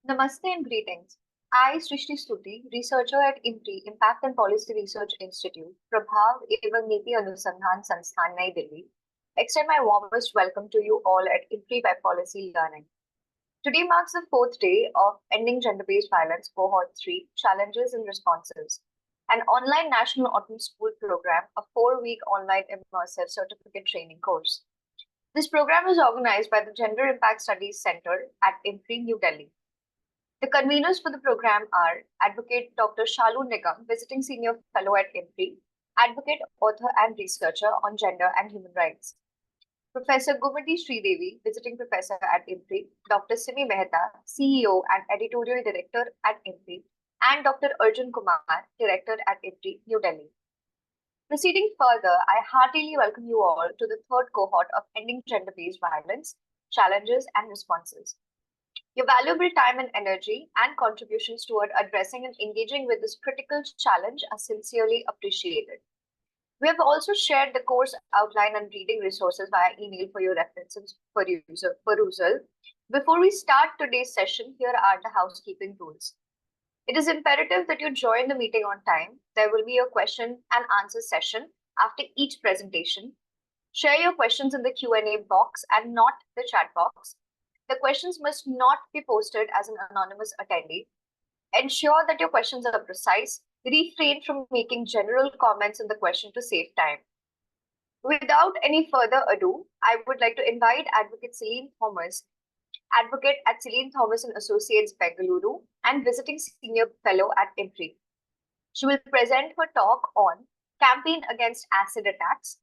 Namaste and greetings. I, Srishti Stuti, researcher at IMPRI, Impact and Policy Research Institute, Prabhav एवं नीति अनुसंधान संस्थान नई Delhi, extend my warmest welcome to you all at IMPRI by Policy Learning. Today marks the fourth day of Ending Gender-Based Violence Cohort 3, Challenges and Responses, an online national autumn school program, a 4-week online immersive certificate training course. This program is organized by the Gender Impact Studies Center at IMPRI, New Delhi. The conveners for the program are Advocate Dr. Shalu Nigam, Visiting Senior Fellow at IMPRI, Advocate, Author and Researcher on Gender and Human Rights, Professor Gumati Sridevi, Visiting Professor at IMPRI, Dr. Simi Mehta, CEO and Editorial Director at IMPRI, and Dr. Arjun Kumar, Director at IMPRI, New Delhi. Proceeding further, I heartily welcome you all to the third cohort of Ending Gender-Based Violence, Challenges and Responses. Your valuable time and energy and contributions toward addressing and engaging with this critical challenge are sincerely appreciated. We have also shared the course outline and reading resources via email for your references for perusal. Before we start today's session, here are the housekeeping rules. It is imperative that you join the meeting on time. There will be a question and answer session after each presentation. Share your questions in the Q&A box and not the chat box. The questions must not be posted as an anonymous attendee. Ensure that your questions are precise. Refrain from making general comments in the question to save time. Without any further ado, I would like to invite Advocate Celine Thomas, Advocate at Celine Thomas & Associates, Bengaluru, and Visiting Senior Fellow at IMPRI. She will present her talk on Campaign Against Acid Attacks.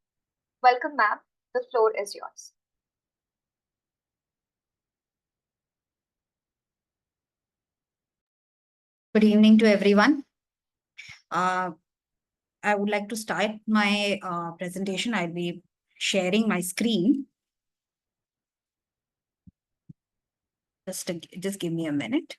Welcome, ma'am. The floor is yours. Good evening to everyone. I would like to start my presentation. I'll be sharing my screen. Just give me a minute.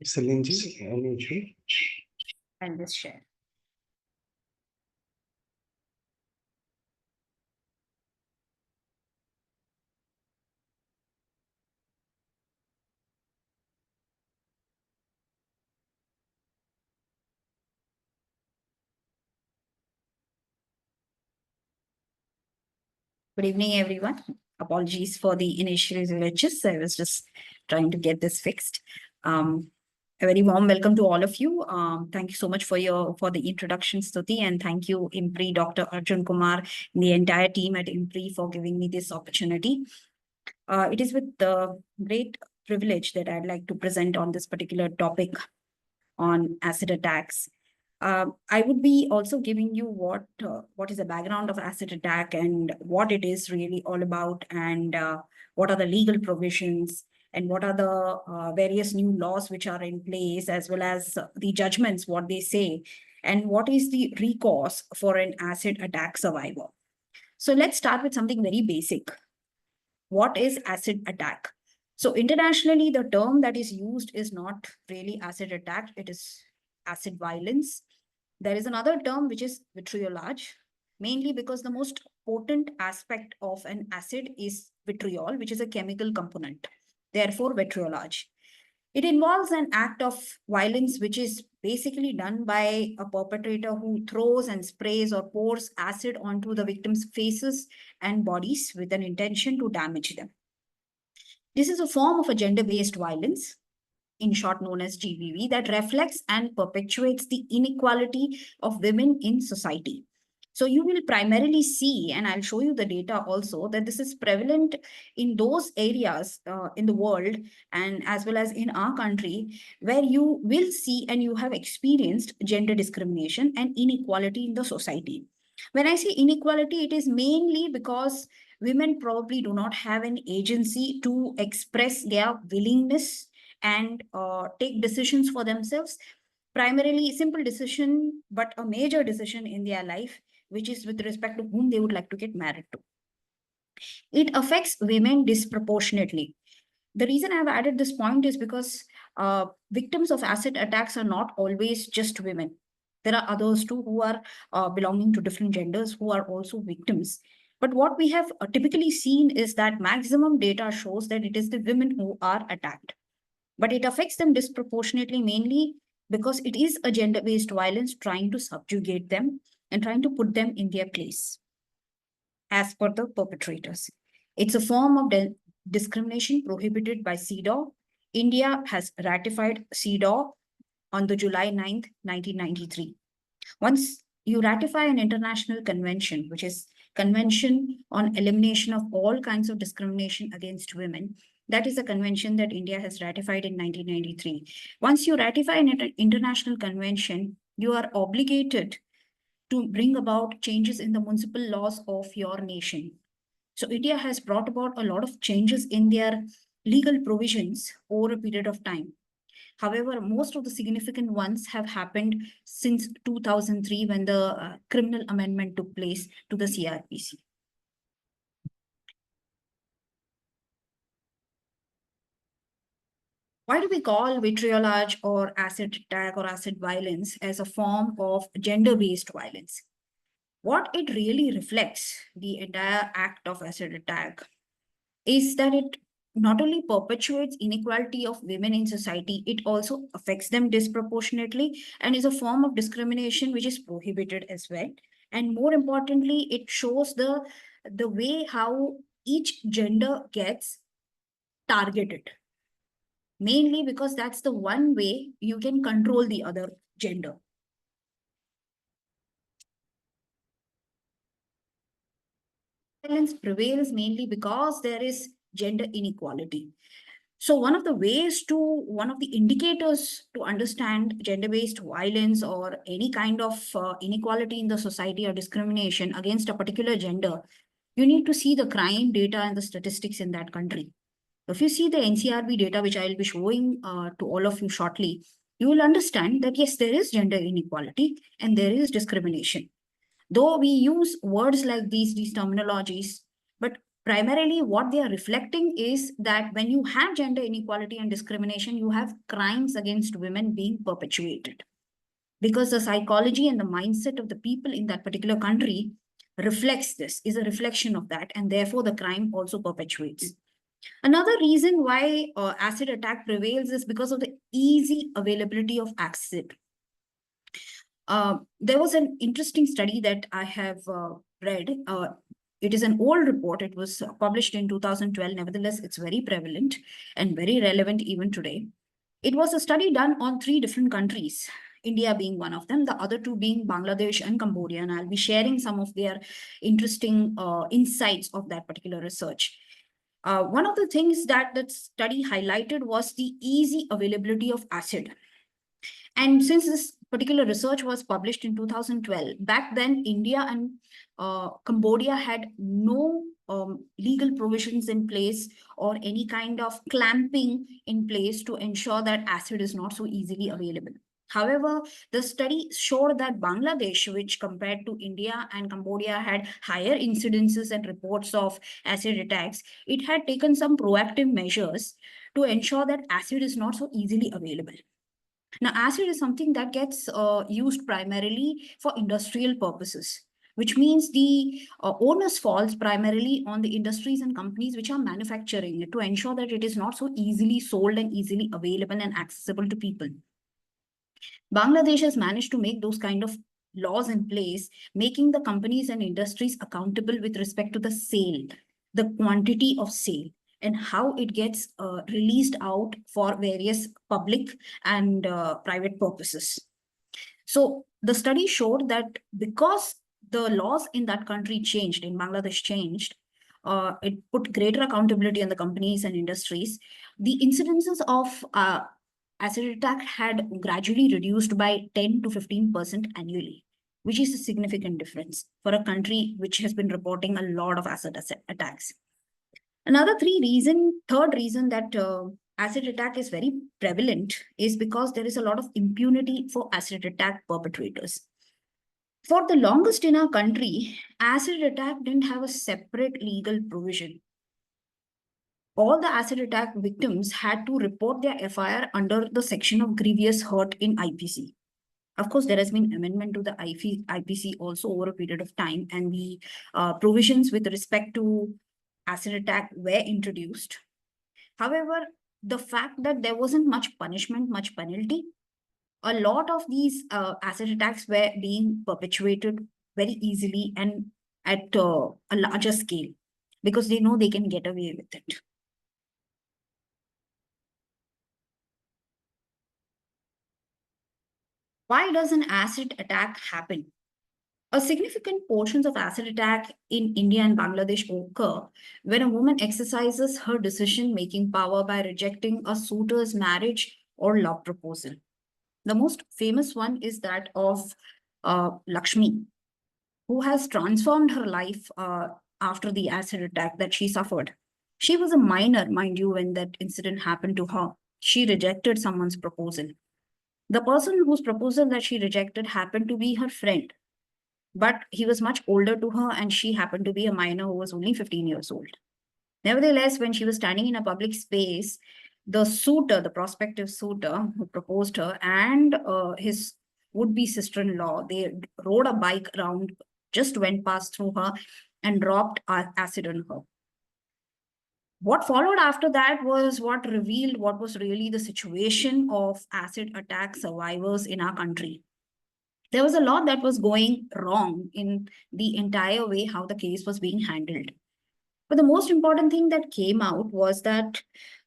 Celine ji, any issue? And just share. Good evening, everyone. Apologies for the initial glitches. I was just trying to get this fixed. A very warm welcome to all of you. Thank you so much for the introduction, Stuti, and thank you, IMPRI, Dr. Arjun Kumar, and the entire team at IMPRI for giving me this opportunity. It is with great privilege that I'd like to present on this particular topic on acid attacks. I would be also giving you what is the background of acid attack and what it is really all about, and what are the legal provisions and what are the various new laws which are in place, as well as the judgments, what they say, and what is the recourse for an acid attack survivor. So let's start with something very basic. What is acid attack? So internationally, the term that is used is not really acid attack, it is acid violence. There is another term which is vitriolage. mainly because the most potent aspect of an acid is vitriol, which is a chemical component, therefore vitriolage. It involves an act of violence which is basically done by a perpetrator who throws and sprays or pours acid onto the victim's faces and bodies with an intention to damage them. This is a form of a gender-based violence, in short known as GBV, that reflects and perpetuates the inequality of women in society. So you will primarily see, and I'll show you the data also, that this is prevalent in those areas in the world and as well as in our country, where you will see and you have experienced gender discrimination and inequality in the society. When I say inequality, it is mainly because women probably do not have an agency to express their willingness and take decisions for themselves. Primarily simple decision, but a major decision in their life, which is with respect to whom they would like to get married to. It affects women disproportionately. The reason I've added this point is because victims of acid attacks are not always just women. There are others too who are belonging to different genders who are also victims. But what we have typically seen is that maximum data shows that it is the women who are attacked. But it affects them disproportionately, mainly because it is a gender-based violence trying to subjugate them and trying to put them in their place as per the perpetrators. It's a form of discrimination prohibited by CEDAW. India has ratified CEDAW on the July 9th, 1993. Once you ratify an international convention, which is Convention on Elimination of All Kinds of Discrimination Against Women, that is a convention that India has ratified in 1993. Once you ratify an international convention, you are obligated to bring about changes in the municipal laws of your nation. So India has brought about a lot of changes in their legal provisions over a period of time. However, most of the significant ones have happened since 2003 when the criminal amendment took place to the CRPC. Why do we call vitriolage or acid attack or acid violence as a form of gender-based violence? What it really reflects, the entire act of acid attack, is that it not only perpetuates inequality of women in society, it also affects them disproportionately and is a form of discrimination which is prohibited as well. And more importantly, it shows the way how each gender gets targeted, mainly because that's the one way you can control the other gender. Violence prevails mainly because there is gender inequality. So one of the indicators to understand gender-based violence or any kind of inequality in the society or discrimination against a particular gender, you need to see the crime data and the statistics in that country. If you see the NCRB data, which I will be showing to all of you shortly, you will understand that yes, there is gender inequality and there is discrimination. Though we use words like these terminologies, but primarily what they are reflecting is that when you have gender inequality and discrimination, you have crimes against women being perpetuated. Because the psychology and the mindset of the people in that particular country reflects this, is a reflection of that, and therefore the crime also perpetuates. Another reason why acid attack prevails is because of the easy availability of acid. There was an interesting study that I have read. It is an old report. It was published in 2012. Nevertheless, it's very prevalent and very relevant even today. It was a study done on 3 different countries, India being one of them, the other 2 being Bangladesh and Cambodia. And I'll be sharing some of their interesting insights of that particular research. One of the things that that study highlighted was the easy availability of acid. And since this particular research was published in 2012, back then India and Cambodia had no legal provisions in place or any kind of clamping in place to ensure that acid is not so easily available. However, the study showed that Bangladesh, which compared to India and Cambodia had higher incidences and reports of acid attacks, it had taken some proactive measures to ensure that acid is not so easily available. Now, acid is something that gets used primarily for industrial purposes. which means the onus falls primarily on the industries and companies which are manufacturing it to ensure that it is not so easily sold and easily available and accessible to people. Bangladesh has managed to make those kind of laws in place, making the companies and industries accountable with respect to the sale, the quantity of sale, and how it gets released out for various public and private purposes. So the study showed that because the laws in that country changed, in Bangladesh changed, it put greater accountability on the companies and industries. The incidences of acid attack had gradually reduced by 10 to 15% annually, which is a significant difference for a country which has been reporting a lot of acid attacks. Third reason that acid attack is very prevalent is because there is a lot of impunity for acid attack perpetrators. For the longest in our country, acid attack didn't have a separate legal provision. All the acid attack victims had to report their FIR under the section of grievous hurt in IPC. Of course, there has been amendment to the IPC also over a period of time, and the provisions with respect to acid attack were introduced. However, the fact that there wasn't much punishment, much penalty, a lot of these acid attacks were being perpetuated very easily and at a larger scale because they know they can get away with it. Why does an acid attack happen? A significant portions of acid attack in India and Bangladesh occur when a woman exercises her decision-making power by rejecting a suitor's marriage or love proposal. The most famous one is that of Lakshmi, who has transformed her life after the acid attack that she suffered. She was a minor, mind you, when that incident happened to her. She rejected someone's proposal. The person whose proposal that she rejected happened to be her friend, but he was much older to her and she happened to be a minor who was only 15 years old. Nevertheless, when she was standing in a public space, the suitor, the prospective suitor who proposed her, and his would-be sister-in-law, they rode a bike around, just went past through her and dropped acid on her. What followed after that was what revealed what was really the situation of acid attack survivors in our country. There was a lot that was going wrong in the entire way how the case was being handled. But the most important thing that came out was that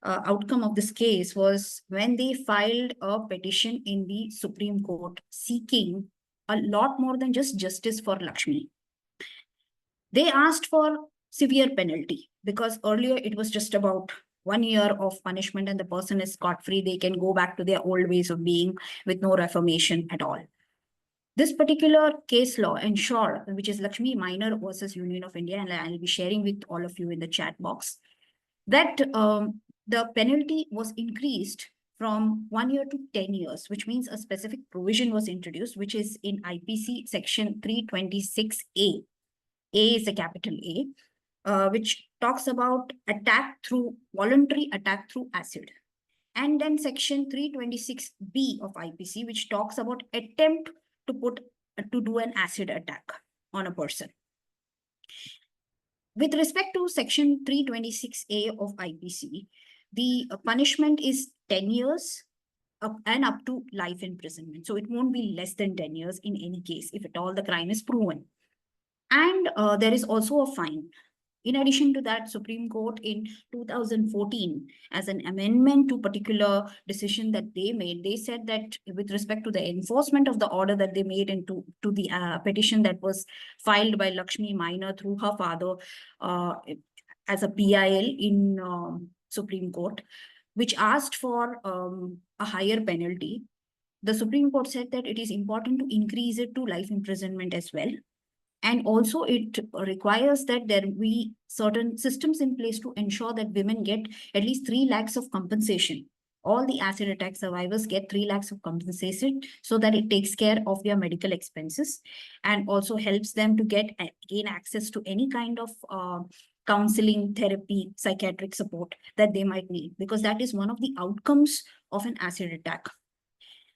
outcome of this case was when they filed a petition in the Supreme Court seeking a lot more than just justice for Lakshmi. They asked for severe penalty because earlier it was just about 1 year of punishment and the person is scot-free. They can go back to their old ways of being with no reformation at all. This particular case law ensured, which is Lakshmi Minor versus Union of India, and I'll be sharing with all of you in the chat box, that the penalty was increased from 1 year to 10 years, which means a specific provision was introduced, which is in IPC section 326A. A is a capital A, which talks about voluntary attack through acid. And then section 326B of IPC, which talks about attempt to do an acid attack on a person. With respect to section 326A of IPC, the punishment is 10 years and up to life imprisonment. So it won't be less than 10 years in any case, if at all the crime is proven. And there is also a fine. In addition to that, Supreme Court in 2014, as an amendment to particular decision that they made, they said that with respect to the enforcement of the order that they made into the petition that was filed by Lakshmi Minor through her father as a PIL in Supreme Court, which asked for a higher penalty, the Supreme Court said that it is important to increase it to life imprisonment as well. And also it requires that there be certain systems in place to ensure that women get at least 3 lakhs of compensation. All the acid attack survivors get 3 lakhs of compensation so that it takes care of their medical expenses and also helps them to gain access to any kind of counseling, therapy, psychiatric support that they might need, because that is one of the outcomes of an acid attack.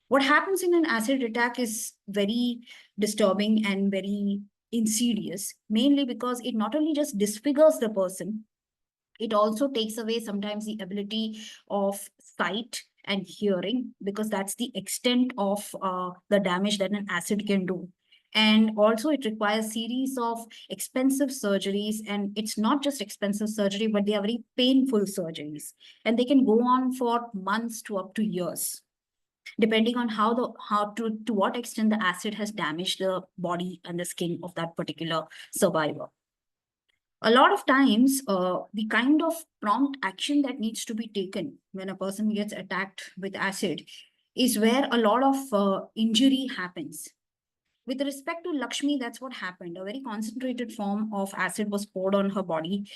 What happens in an acid attack is very disturbing and very insidious, mainly because it not only just disfigures the person, it also takes away sometimes the ability of sight and hearing, because that's the extent of the damage that an acid can do. And also it requires series of expensive surgeries, and it's not just expensive surgery, but they are very painful surgeries, and they can go on for months to up to years, depending on to what extent the acid has damaged the body and the skin of that particular survivor. A lot of times, the kind of prompt action that needs to be taken when a person gets attacked with acid is where a lot of injury happens. With respect to Lakshmi, that's what happened. A very concentrated form of acid was poured on her body.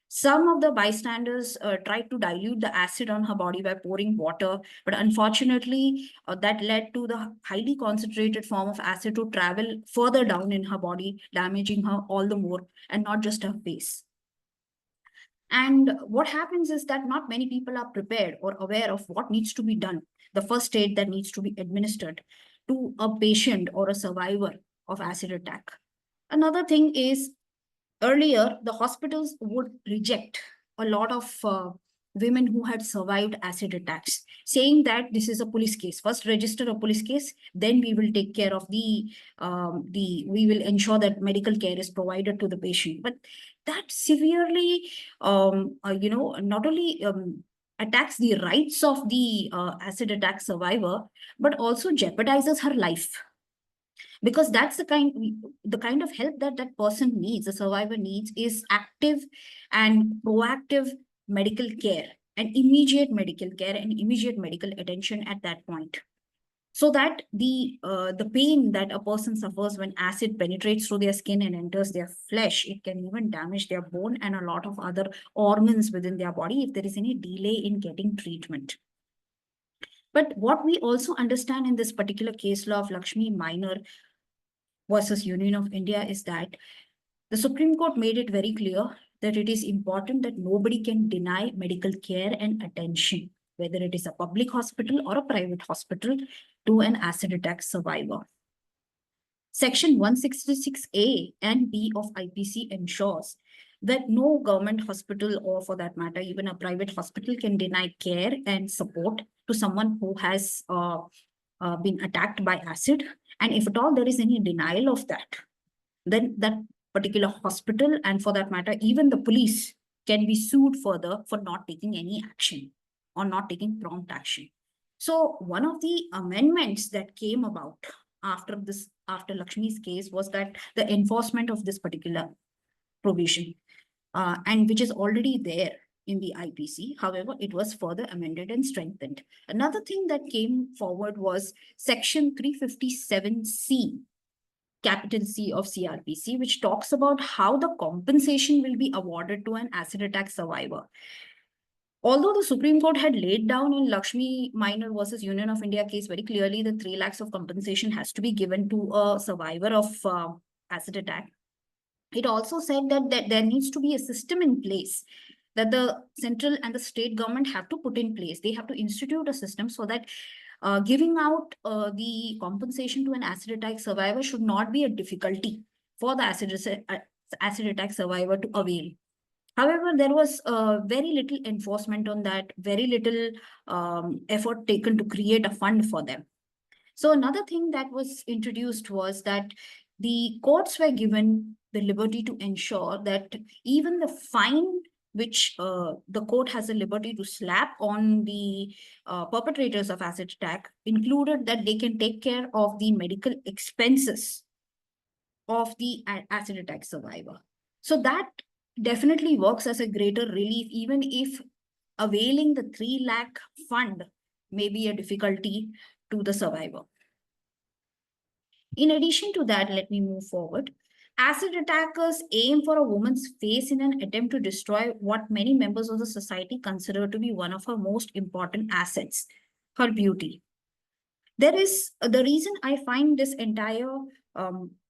Some of the bystanders tried to dilute the acid on her body by pouring water, but unfortunately, that led to the highly concentrated form of acid to travel further down in her body, damaging her all the more, and not just her face. And what happens is that not many people are prepared or aware of what needs to be done, the first aid that needs to be administered to a patient or a survivor of acid attack. Another thing is, earlier, the hospitals would reject a lot of women who had survived acid attacks, saying that this is a police case. First, register a police case, then we will take care of we will ensure that medical care is provided to the patient. But that severely, not only attacks the rights of the acid attack survivor, but also jeopardizes her life. Because that's the kind of help that that person needs, the survivor needs, is active and proactive medical care and immediate medical care and immediate medical attention at that point, so that the pain that a person suffers when acid penetrates through their skin and enters their flesh, it can even damage their bone and a lot of other organs within their body if there is any delay in getting treatment. But what we also understand in this particular case law of Lakshmi Minor versus Union of India is that the Supreme Court made it very clear that it is important that nobody can deny medical care and attention, whether it is a public hospital or a private hospital, to an acid attack survivor. Section 166A and B of IPC ensures that no government hospital, or for that matter, even a private hospital, can deny care and support to someone who has been attacked by acid. And if at all there is any denial of that, then that particular hospital, and for that matter, even the police, can be sued further for not taking any action or not taking prompt action. So one of the amendments that came about after Lakshmi's case was that the enforcement of this particular provision, and which is already there in the IPC. However, it was further amended and strengthened. Another thing that came forward was Section 357C, capital C of CRPC, which talks about how the compensation will be awarded to an acid attack survivor. Although the Supreme Court had laid down in Lakshmi Minor versus Union of India case very clearly that 3 lakhs of compensation has to be given to a survivor of acid attack, it also said that there needs to be a system in place that the central and the state government have to put in place. They have to institute a system so that giving out the compensation to an acid attack survivor should not be a difficulty for the acid attack survivor to avail. However, there was very little enforcement on that, very little effort taken to create a fund for them. So another thing that was introduced was that the courts were given the liberty to ensure that even the fine which the court has the liberty to slap on the perpetrators of acid attack included that they can take care of the medical expenses of the acid attack survivor. So that definitely works as a greater relief, even if availing the 3 lakh fund may be a difficulty to the survivor. In addition to that, let me move forward. Acid attackers aim for a woman's face in an attempt to destroy what many members of the society consider to be one of her most important assets, her beauty. There is the reason I find this entire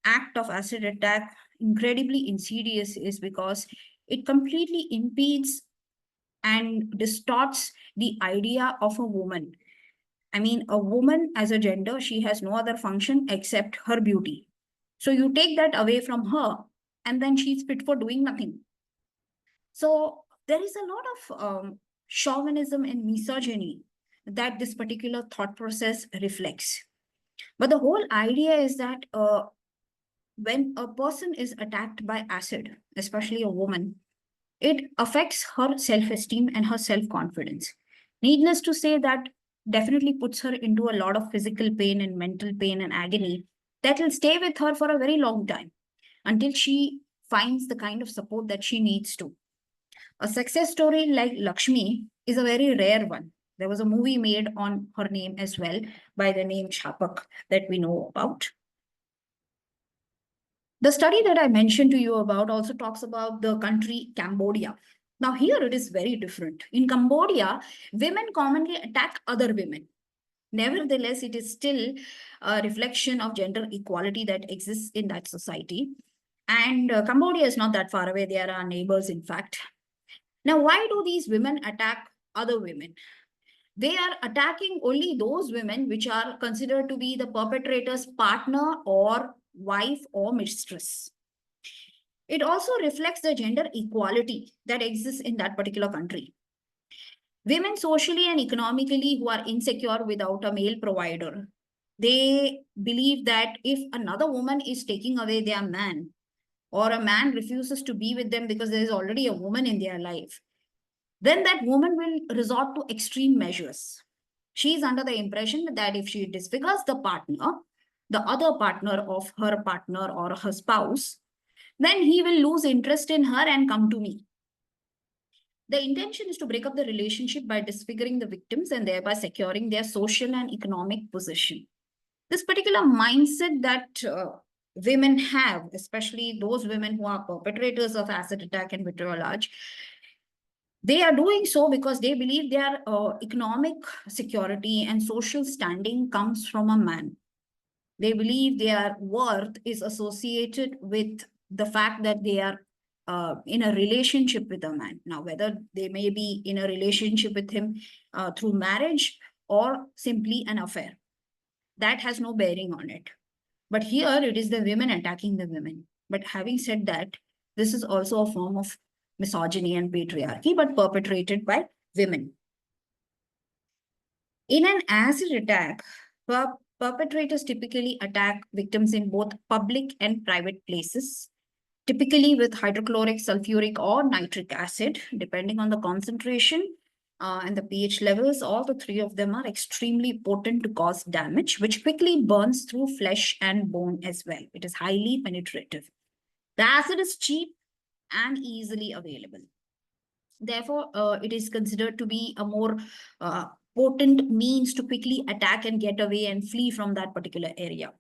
act of acid attack incredibly insidious is because it completely impedes and distorts the idea of a woman. I mean, a woman as a gender, she has no other function except her beauty. So you take that away from her, and then she's fit for doing nothing. So there is a lot of chauvinism and misogyny that this particular thought process reflects. But the whole idea is that when a person is attacked by acid, especially a woman, it affects her self-esteem and her self-confidence. Needless to say, that definitely puts her into a lot of physical pain and mental pain and agony that will stay with her for a very long time until she finds the kind of support that she needs to. A success story like Lakshmi is a very rare one. There was a movie made on her name as well by the name Shapak that we know about. The study that I mentioned to you about also talks about the country Cambodia. Now here it is very different. In Cambodia, women commonly attack other women. Nevertheless, it is still a reflection of gender equality that exists in that society. And Cambodia is not that far away. They are our neighbors, in fact. Now, why do these women attack other women? They are attacking only those women which are considered to be the perpetrator's partner or wife or mistress. It also reflects the gender equality that exists in that particular country. Women socially and economically who are insecure without a male provider, they believe that if another woman is taking away their man, or a man refuses to be with them because there is already a woman in their life, then that woman will resort to extreme measures. She is under the impression that if she disfigures the partner, the other partner of her partner or her spouse, then he will lose interest in her and come to me. The intention is to break up the relationship by disfiguring the victims and thereby securing their social and economic position. This particular mindset that women have, especially those women who are perpetrators of acid attack and vitriolage, they are doing so because they believe their economic security and social standing comes from a man. They believe their worth is associated with the fact that they are in a relationship with a man. Now, whether they may be in a relationship with him through marriage or simply an affair, that has no bearing on it. But here it is the women attacking the women. But having said that, this is also a form of misogyny and patriarchy, but perpetrated by women. In an acid attack, perpetrators typically attack victims in both public and private places, typically with hydrochloric, sulfuric, or nitric acid, depending on the concentration and the pH levels. All the three of them are extremely potent to cause damage, which quickly burns through flesh and bone as well. It is highly penetrative. The acid is cheap and easily available. Therefore, it is considered to be a more potent means to quickly attack and get away and flee from that particular area.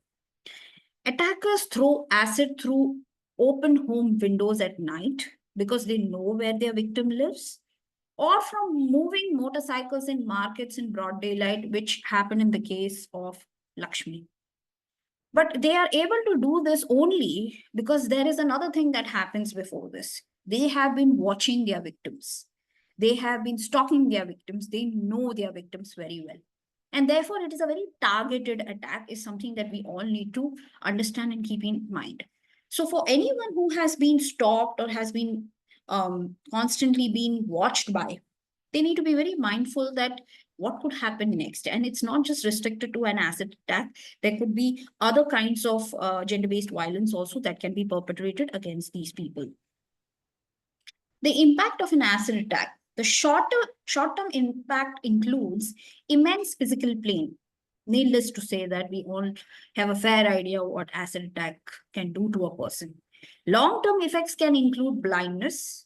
Attackers throw acid through open home windows at night because they know where their victim lives, or from moving motorcycles in markets in broad daylight, which happened in the case of Lakshmi. But they are able to do this only because there is another thing that happens before this. They have been watching their victims. They have been stalking their victims. They know their victims very well. And therefore, it is a very targeted attack, is something that we all need to understand and keep in mind. So for anyone who has been stalked or has been constantly being watched by, they need to be very mindful that what could happen next. And it's not just restricted to an acid attack. There could be other kinds of gender-based violence also that can be perpetrated against these people. The impact of an acid attack. The short-term impact includes immense physical pain. Needless to say that we all have a fair idea what acid attack can do to a person. Long-term effects can include blindness,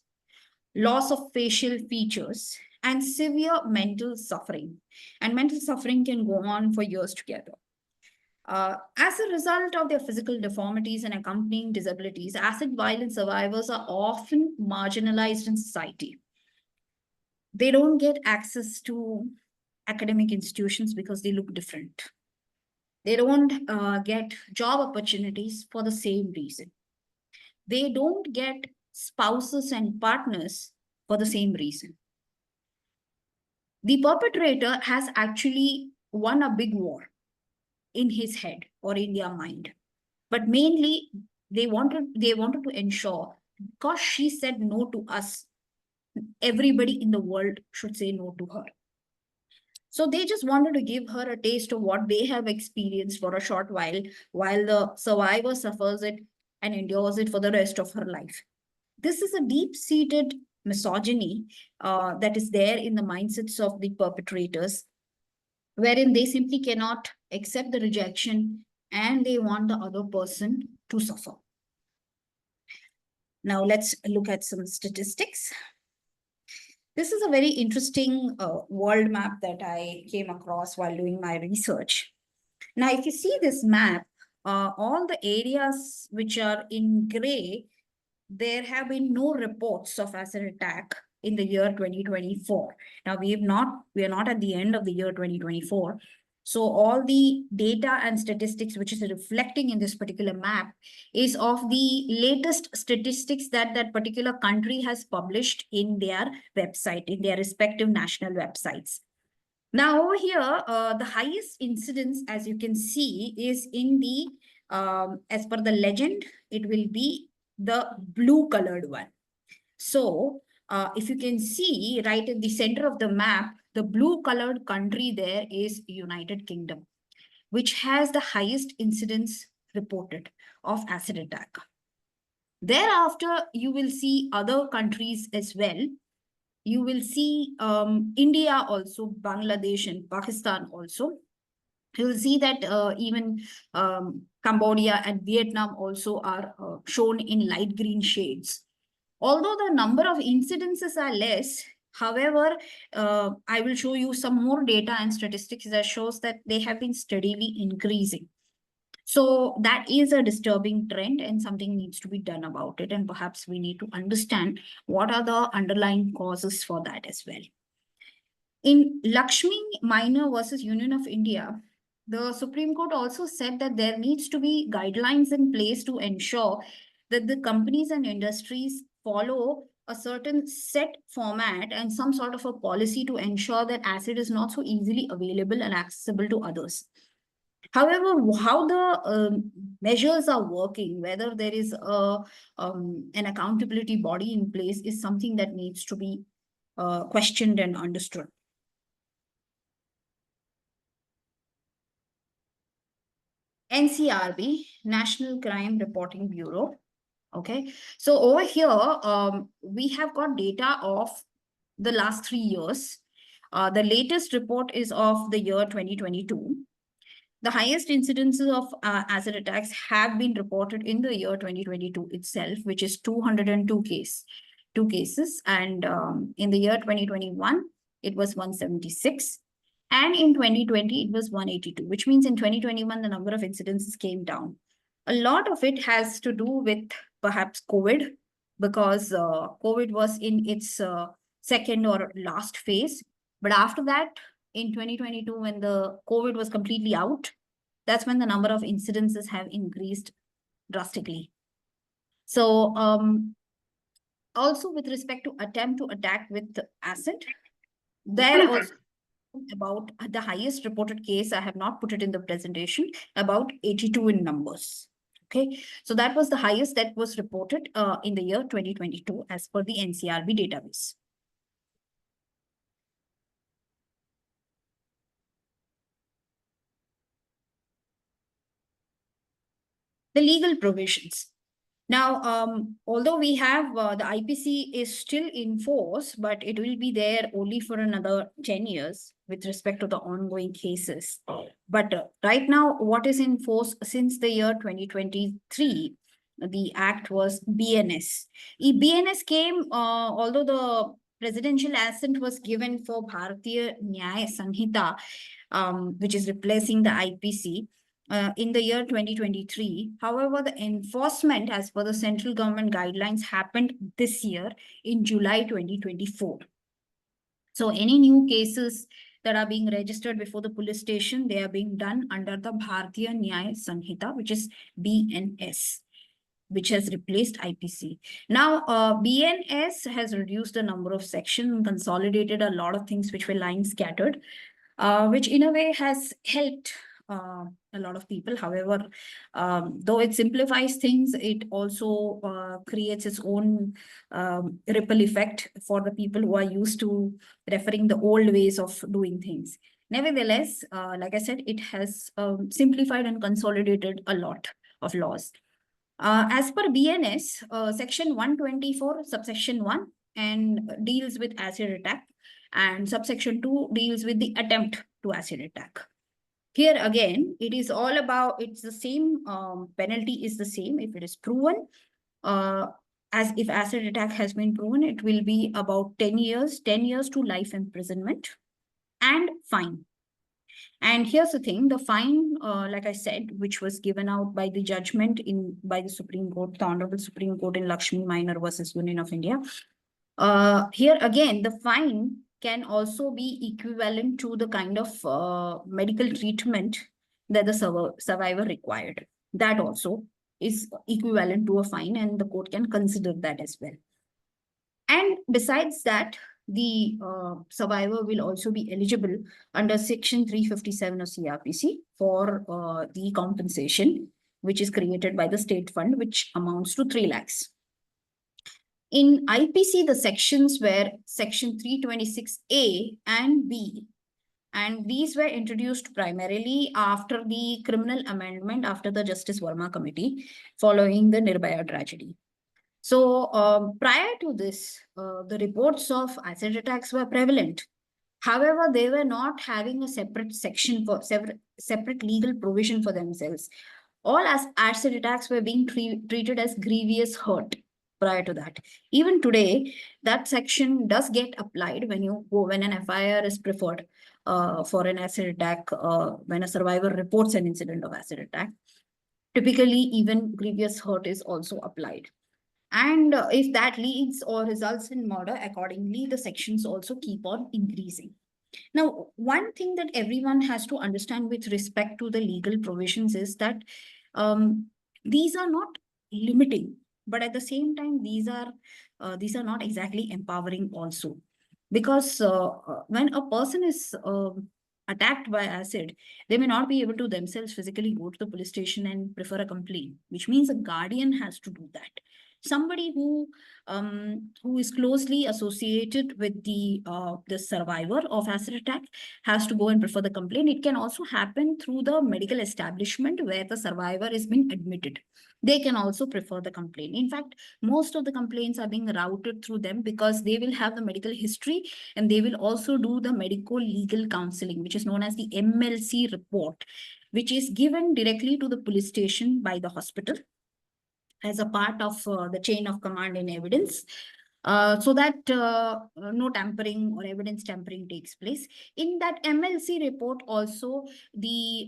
loss of facial features, and severe mental suffering. And mental suffering can go on for years together. As a result of their physical deformities and accompanying disabilities, acid violence survivors are often marginalized in society. They don't get access to academic institutions because they look different. They don't get job opportunities for the same reason. They don't get spouses and partners for the same reason. The perpetrator has actually won a big war in his head or in their mind. But mainly they wanted to ensure, because she said no to us, everybody in the world should say no to her. So they just wanted to give her a taste of what they have experienced for a short while the survivor suffers it and endures it for the rest of her life. This is a deep-seated misogyny that is there in the mindsets of the perpetrators, wherein they simply cannot accept the rejection and they want the other person to suffer. Now let's look at some statistics. This is a very interesting world map that I came across while doing my research. Now, if you see this map, all the areas which are in gray, there have been no reports of acid attack in the year 2024. Now, we are not at the end of the year 2024. So all the data and statistics which is reflecting in this particular map is of the latest statistics that that particular country has published in their website, in their respective national websites. Now over here, the highest incidence, as you can see, is in the, as per the legend, it will be the blue colored one. So if you can see right in the center of the map, the blue colored country there is United Kingdom, which has the highest incidence reported of acid attack. Thereafter, you will see other countries as well. You will see India also, Bangladesh and Pakistan also. You will see that even Cambodia and Vietnam also are shown in light green shades. Although the number of incidences are less, however, I will show you some more data and statistics that shows that they have been steadily increasing. So that is a disturbing trend and something needs to be done about it. And perhaps we need to understand what are the underlying causes for that as well. In Lakshmi Minor versus Union of India, the Supreme Court also said that there needs to be guidelines in place to ensure that the companies and industries follow a certain set format and some sort of a policy to ensure that acid is not so easily available and accessible to others. However, how the measures are working, whether there is an accountability body in place, is something that needs to be questioned and understood. NCRB, National Crime Reporting Bureau. Okay, so over here, we have got data of the last 3 years. The latest report is of the year 2022. The highest incidences of acid attacks have been reported in the year 2022 itself, which is 202 cases. And in the year 2021, it was 176. And in 2020, it was 182, which means in 2021, the number of incidences came down. A lot of it has to do with perhaps COVID, because COVID was in its second or last phase. But after that, in 2022, when the COVID was completely out, that's when the number of incidences have increased drastically. So also with respect to attempt to attack with acid, there also about the highest reported case, I have not put it in the presentation, about 82 in numbers. Okay, so that was the highest that was reported in the year 2022 as per the NCRB database. The legal provisions. Now, although we have the IPC is still in force, but it will be there only for another 10 years with respect to the ongoing cases. But right now, what is in force since the year 2023, the act was BNS. BNS came, although the presidential assent was given for Bharatiya Nyaya Sanhita, which is replacing the IPC. In the year 2023. However, the enforcement as per the central government guidelines happened this year in July 2024. So any new cases that are being registered before the police station, they are being done under the Bharatiya Nyaya Sanhita, which is BNS, which has replaced IPC. Now, BNS has reduced the number of sections and consolidated a lot of things which were lying scattered, which in a way has helped a lot of people. However, though it simplifies things, it also creates its own ripple effect for the people who are used to referring the old ways of doing things. Nevertheless, like I said, it has simplified and consolidated a lot of laws. As per BNS, section 124, subsection 1, and deals with acid attack, and subsection 2 deals with the attempt to acid attack. Here again, it is all about, it's the same, penalty is the same if it is proven. As if acid attack has been proven, it will be about 10 years to life imprisonment and fine. And here's the thing, the fine, like I said, which was given out by the judgment by the Supreme Court, the Honorable Supreme Court in Lakshmi Minor versus Union of India. Here again, the fine can also be equivalent to the kind of medical treatment that the survivor required. That also is equivalent to a fine, and the court can consider that as well. And besides that, the survivor will also be eligible under section 357 of CRPC for the compensation, which is created by the state fund, which amounts to 3 lakhs. In IPC, the sections were section 326A and B, and these were introduced primarily after the criminal amendment after the Justice Verma Committee following the Nirbhaya tragedy. So prior to this, the reports of acid attacks were prevalent. However, they were not having a separate section for separate legal provision for themselves. All acid attacks were being treated as grievous hurt prior to that. Even today, that section does get applied when an FIR is preferred for an acid attack, when a survivor reports an incident of acid attack. Typically, even grievous hurt is also applied. And if that leads or results in murder, accordingly, the sections also keep on increasing. Now, one thing that everyone has to understand with respect to the legal provisions is that these are not limiting, but at the same time, these are not exactly empowering also. Because when a person is attacked by acid, they may not be able to themselves physically go to the police station and prefer a complaint, which means a guardian has to do that. Somebody who is closely associated with the survivor of acid attack has to go and prefer the complaint. It can also happen through the medical establishment where the survivor is being admitted. They can also prefer the complaint. In fact, most of the complaints are being routed through them because they will have the medical history, and they will also do the medical legal counseling, which is known as the MLC report, which is given directly to the police station by the hospital as a part of the chain of command in evidence, so that no tampering or evidence tampering takes place. In that MLC report also, the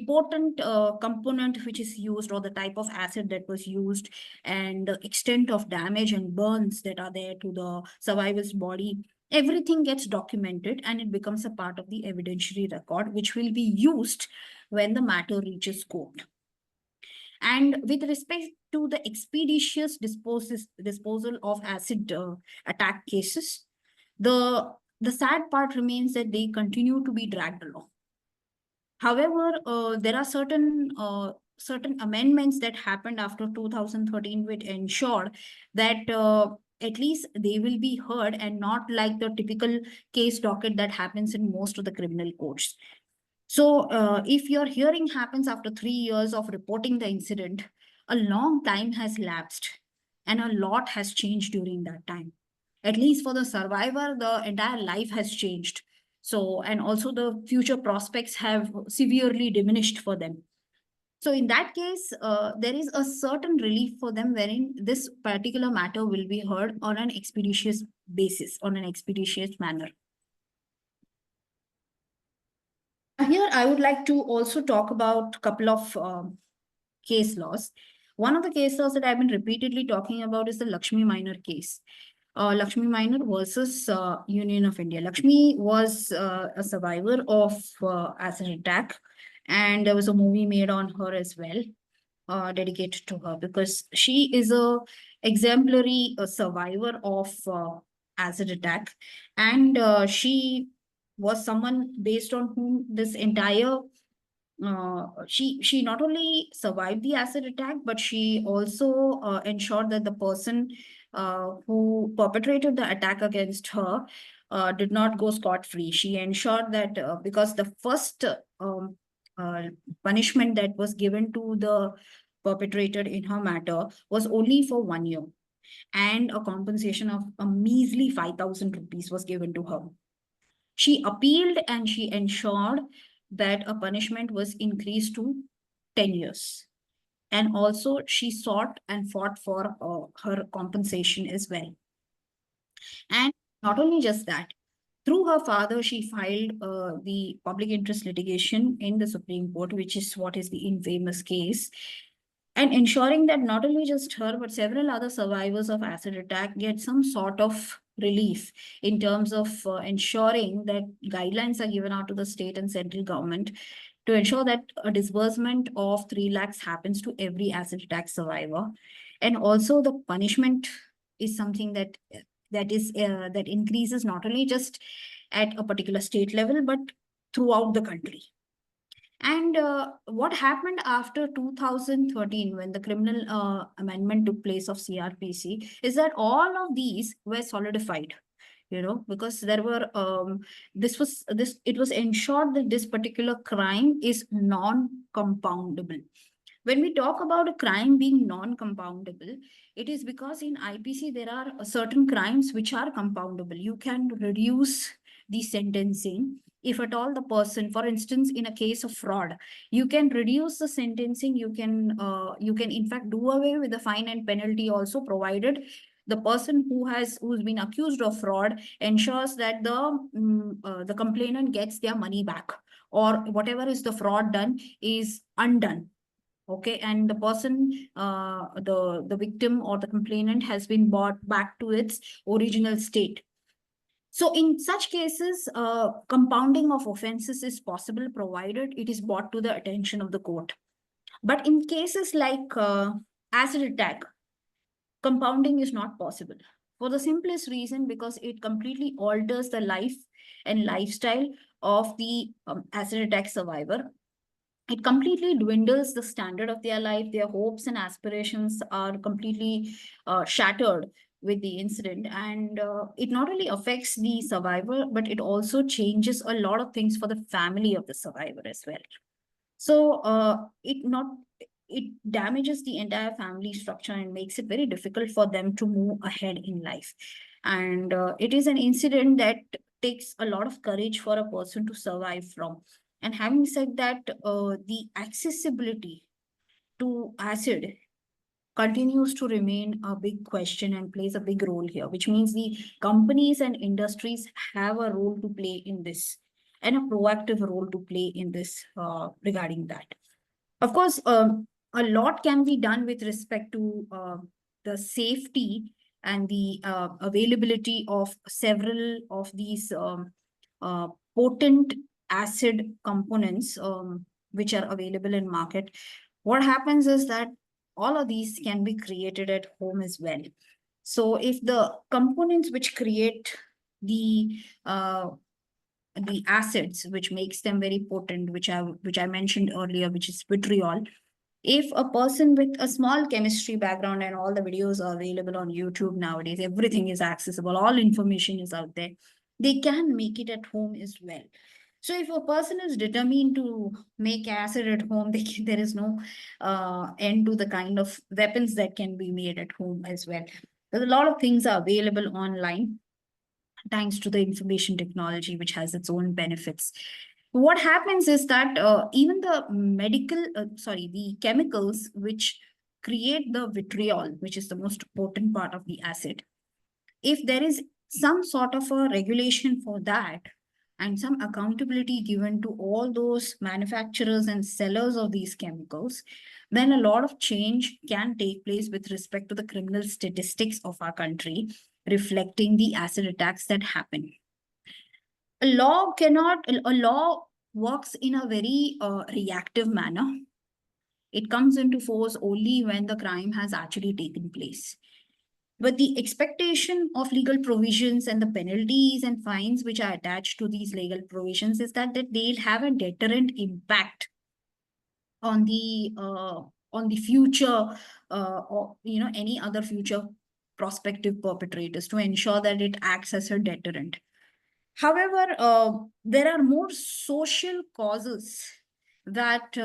potent component which is used, or the type of acid that was used, and the extent of damage and burns that are there to the survivor's body, everything gets documented, and it becomes a part of the evidentiary record, which will be used when the matter reaches court. And with respect to the expeditious disposal of acid attack cases, the sad part remains that they continue to be dragged along. However, there are certain amendments that happened after 2013 which ensured that at least they will be heard, and not like the typical case docket that happens in most of the criminal courts. So if your hearing happens after 3 years of reporting the incident, a long time has lapsed and a lot has changed during that time. At least for the survivor, the entire life has changed. So, and also the future prospects have severely diminished for them. So in that case, there is a certain relief for them wherein this particular matter will be heard on an expeditious basis, on an expeditious manner. Here, I would like to also talk about a couple of case laws. One of the case laws that I've been repeatedly talking about is the Lakshmi Minor case. Lakshmi Minor versus Union of India. Lakshmi was a survivor of acid attack, and there was a movie made on her as well, dedicated to her, because she is a exemplary survivor of acid attack, and she was someone based on whom this entire she not only survived the acid attack, but she also ensured that the person who perpetrated the attack against her did not go scot-free. She ensured that because the first uh, punishment that was given to the perpetrator in her matter was only for 1 year, and a compensation of a measly 5,000 rupees was given to her. She appealed and she ensured that a punishment was increased to 10 years. And also she sought and fought for her compensation as well. And not only just that, through her father, she filed the public interest litigation in the Supreme Court, which is what is the infamous case, and ensuring that not only just her, but several other survivors of acid attack get some sort of relief in terms of ensuring that guidelines are given out to the state and central government to ensure that a disbursement of 3 lakhs happens to every acid attack survivor. And also the punishment is something that that increases not only just at a particular state level, but throughout the country. And what happened after 2013, when the criminal amendment took place of CRPC, is that all of these were solidified, because there were, it was ensured that this particular crime is non-compoundable. When we talk about a crime being non-compoundable, it is because in IPC, there are certain crimes which are compoundable. You can reduce the sentencing. If at all the person, for instance, in a case of fraud, you can reduce the sentencing. You can in fact do away with the fine and penalty also, provided the person who's been accused of fraud ensures that the complainant gets their money back, or whatever is the fraud done is undone. Okay, and the person, the victim or the complainant has been brought back to its original state. So in such cases, compounding of offenses is possible, provided it is brought to the attention of the court. But in cases like acid attack, compounding is not possible, for the simplest reason because it completely alters the life and lifestyle of the acid attack survivor. It completely dwindles the standard of their life. Their hopes and aspirations are completely shattered with the incident. And it not only affects the survivor, but it also changes a lot of things for the family of the survivor as well. So it damages the entire family structure and makes it very difficult for them to move ahead in life. And it is an incident that takes a lot of courage for a person to survive from. And having said that, the accessibility to acid continues to remain a big question and plays a big role here, which means the companies and industries have a role to play in this, and a proactive role to play in this regarding that. Of course, a lot can be done with respect to the safety and the availability of several of these potent acid components which are available in market. What happens is that all of these can be created at home as well. So if the components which create the acids which makes them very potent, which I mentioned earlier, which is vitriol, if a person with a small chemistry background, and all the videos are available on YouTube nowadays, everything is accessible, all information is out there, they can make it at home as well. So if a person is determined to make acid at home, there is no end to the kind of weapons that can be made at home as well. There's a lot of things are available online, thanks to the information technology, which has its own benefits. What happens is that even the chemicals which create the vitriol, which is the most potent part of the acid, if there is some sort of a regulation for that and some accountability given to all those manufacturers and sellers of these chemicals, then a lot of change can take place with respect to the criminal statistics of our country, reflecting the acid attacks that happen. A law works in a very reactive manner. It comes into force only when the crime has actually taken place. But the expectation of legal provisions and the penalties and fines which are attached to these legal provisions is that they'll have a deterrent impact on the future, or any other future prospective perpetrators, to ensure that it acts as a deterrent. However, there are more social causes that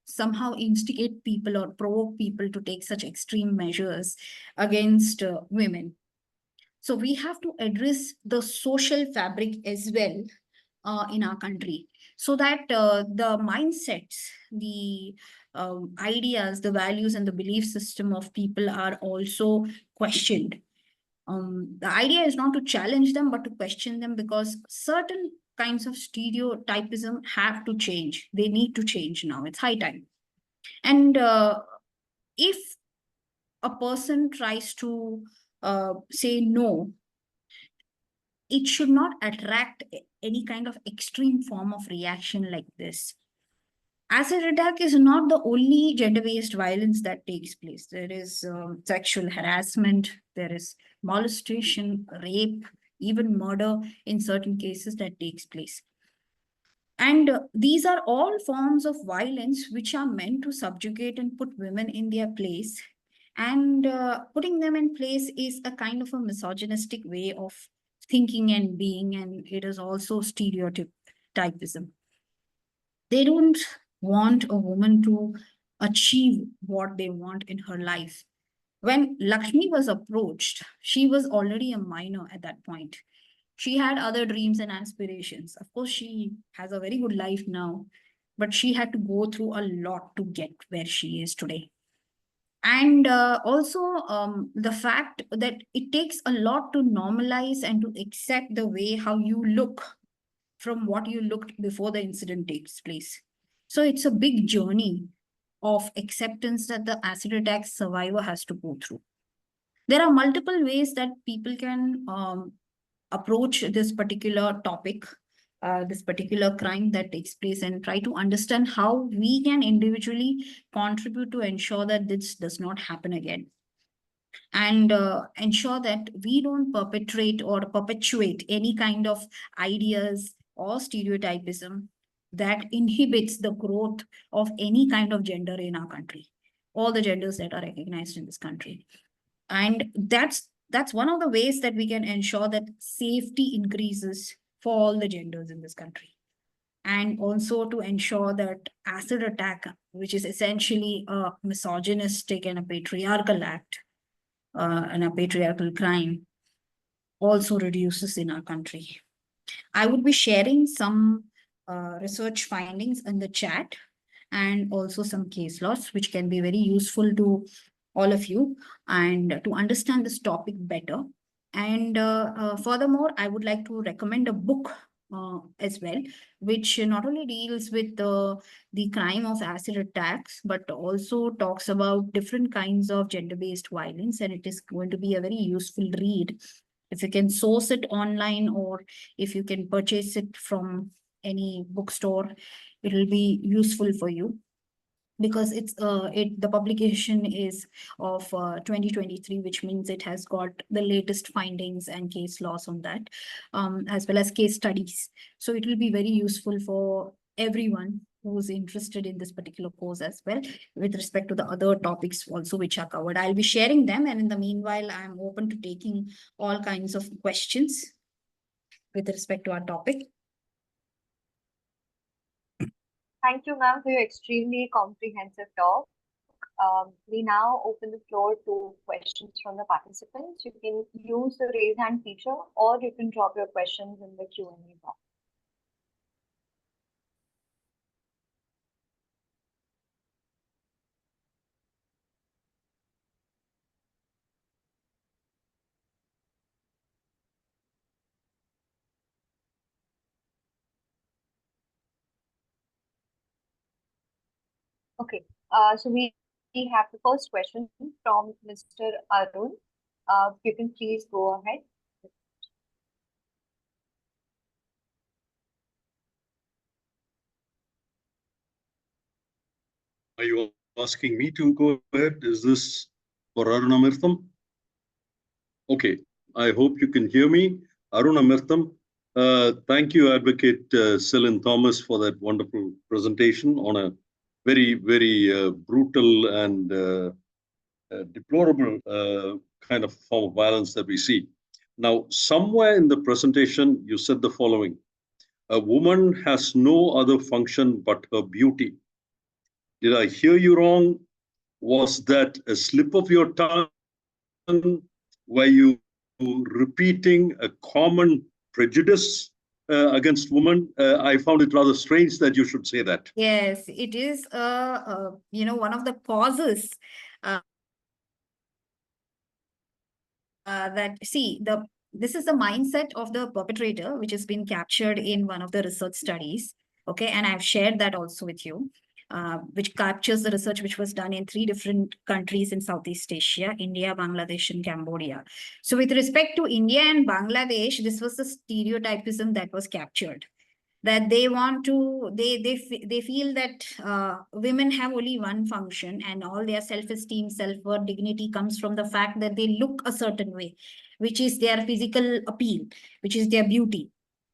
somehow instigate people or provoke people to take such extreme measures against women. So we have to address the social fabric as well in our country, so that the mindsets, the ideas, the values, and the belief system of people are also questioned. The idea is not to challenge them, but to question them, because certain kinds of stereotypism have to change. They need to change now. It's high time. And if a person tries to say no, it should not attract any kind of extreme form of reaction like this. Acid attack is not the only gender-based violence that takes place. There is sexual harassment, there is molestation, rape, even murder in certain cases that takes place. And these are all forms of violence which are meant to subjugate and put women in their place. And putting them in place is a kind of a misogynistic way of thinking and being, and it is also stereotypism. They don't want a woman to achieve what they want in her life. When Lakshmi was approached, she was already a minor at that point. She had other dreams and aspirations. Of course, she has a very good life now, but she had to go through a lot to get where she is today. And also the fact that it takes a lot to normalize and to accept the way how you look from what you looked before the incident takes place. So it's a big journey of acceptance that the acid attack survivor has to go through. There are multiple ways that people can approach this particular topic, this particular crime that takes place, and try to understand how we can individually contribute to ensure that this does not happen again. And ensure that we don't perpetrate or perpetuate any kind of ideas or stereotypism that inhibits the growth of any kind of gender in our country, all the genders that are recognized in this country. And that's one of the ways that we can ensure that safety increases for all the genders in this country. And also to ensure that acid attack, which is essentially a misogynistic and a patriarchal act, and a patriarchal crime, also reduces in our country. I would be sharing some research findings in the chat, and also some case laws, which can be very useful to all of you and to understand this topic better. And furthermore, I would like to recommend a book as well, which not only deals with the crime of acid attacks, but also talks about different kinds of gender-based violence. And it is going to be a very useful read. If you can source it online, or if you can purchase it from any bookstore, it will be useful for you, because the publication is of 2023, which means it has got the latest findings and case laws on that, as well as case studies. So it will be very useful for everyone who's interested in this particular course as well, with respect to the other topics also which are covered. I'll be sharing them, and in the meanwhile, I'm open to taking all kinds of questions with respect to our topic. Thank you, ma'am, for your extremely comprehensive talk. We now open the floor to questions from the participants. You can use the raise hand feature, or you can drop your questions in the Q&A box. Okay, so we have the first question from Mr. Arun. You can please go ahead. Are you asking me to go ahead? Is this for Arunamirtham? Okay, I hope you can hear me. Arunamirtham, Thank you, Advocate Celine Thomas, for that wonderful presentation on a very, very brutal and deplorable kind of form of violence that we see. Now, somewhere in the presentation, you said the following: a woman has no other function but her beauty. Did I hear you wrong? Was that a slip of your tongue? Were you repeating a common prejudice against women? I found it rather strange that you should say that. Yes, it is, one of the causes this is the mindset of the perpetrator, which has been captured in one of the research studies. Okay, and I've shared that also with you, which captures the research which was done in 3 different countries in Southeast Asia: India, Bangladesh, and Cambodia. So with respect to India and Bangladesh, this was the stereotypism that was captured, that they want to, they feel that women have only one function, and all their self-esteem, self-worth, dignity comes from the fact that they look a certain way, which is their physical appeal, which is their beauty.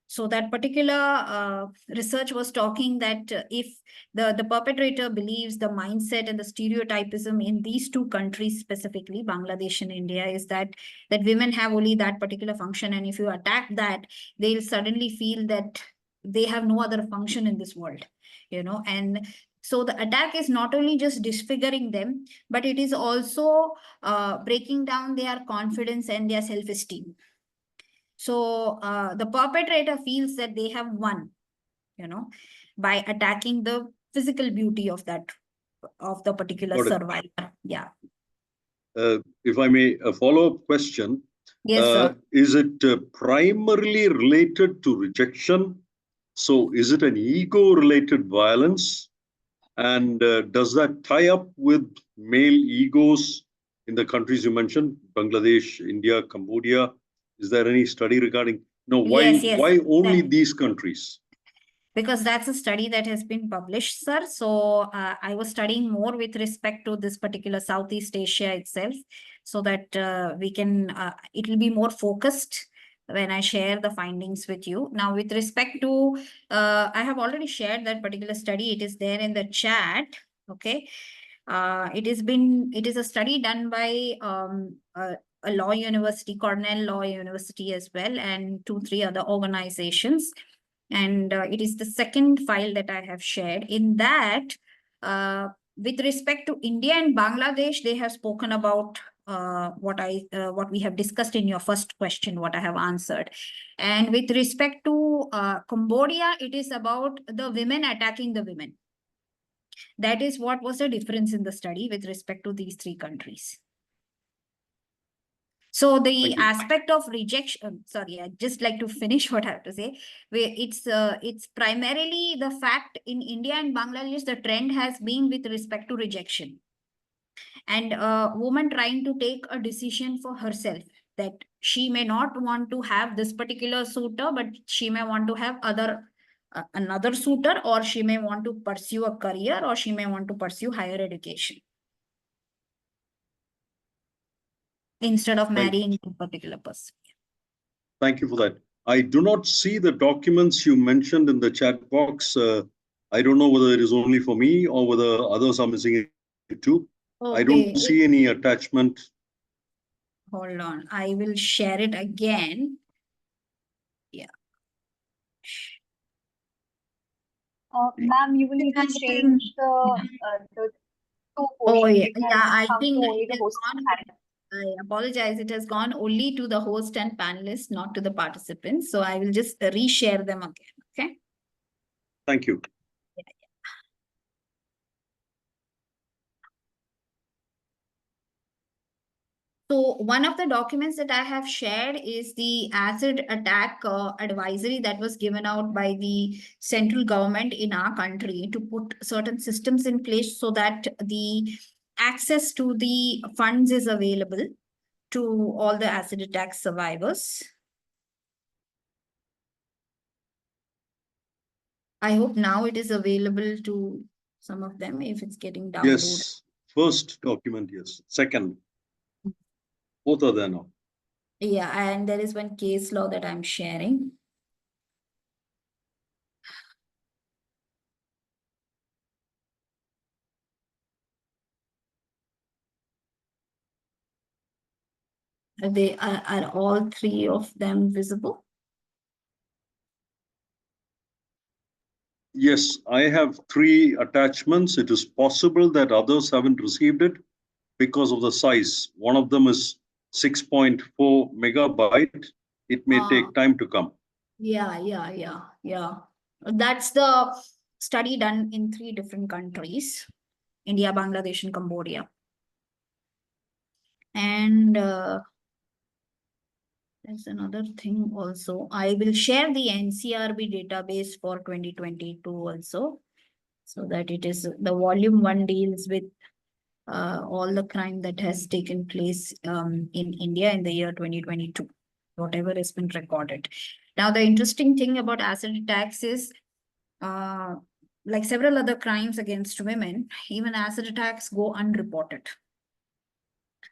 So that particular research was talking that if the perpetrator believes the mindset and the stereotypism in these 2 countries, specifically Bangladesh and India, is that women have only that particular function, and if you attack that, they'll suddenly feel that they have no other function in this world, and so the attack is not only just disfiguring them, but it is also breaking down their confidence and their self-esteem. So the perpetrator feels that they have won, by attacking the physical beauty of the particular survivor. Yeah. If I may, a follow-up question. Yes, sir. Is it primarily related to rejection? So is it an ego-related violence? And does that tie up with male egos in the countries you mentioned, Bangladesh, India, Cambodia? Is there any study regarding? No, why only these countries? Because that's a study that has been published, sir. So I was studying more with respect to this particular Southeast Asia itself, so that we can, it will be more focused when I share the findings with you. Now, with respect to, I have already shared that particular study. It is there in the chat. Okay. It is a study done by a law university, Cornell Law University as well, and 2-3 other organizations. And it is the second file that I have shared. In that, with respect to India and Bangladesh, they have spoken about what we have discussed in your first question, what I have answered. And with respect to Cambodia, it is about the women attacking the women. That is what was the difference in the study with respect to these 3 countries. So the aspect of rejection, sorry, I'd just like to finish what I have to say. It's primarily the fact in India and Bangladesh, the trend has been with respect to rejection. And a woman trying to take a decision for herself, that she may not want to have this particular suitor, but she may want to have another suitor, or she may want to pursue a career, or she may want to pursue higher education, instead of marrying a particular person. Thank you for that. I do not see the documents you mentioned in the chat box. I don't know whether it is only for me or whether others are missing it too. Okay. I don't see any attachment. Hold on, I will share it again. Yeah. Ma'am, you will need to change the 2 portions. Oh, yeah. I think only the host. I apologize. It has gone only to the host and panelists, not to the participants. So I will just reshare them again. Okay. Thank you. Yeah. So one of the documents that I have shared is the acid attack advisory that was given out by the central government in our country to put certain systems in place so that the access to the funds is available to all the acid attack survivors. I hope now it is available to some of them if it's getting downloaded. Yes, first document, yes. Second, both are there now. Yeah, and there is one case law that I'm sharing. Are all three of them visible? Yes, I have 3 attachments. It is possible that others haven't received it because of the size. One of them is 6.4 megabyte. It may take time to come. Yeah. That's the study done in 3 different countries: India, Bangladesh, and Cambodia. And there's another thing also. I will share the NCRB database for 2022 also, so that it is the volume 1 deals with all the crime that has taken place in India in the year 2022, whatever has been recorded. Now, the interesting thing about acid attacks is, like several other crimes against women, even acid attacks go unreported.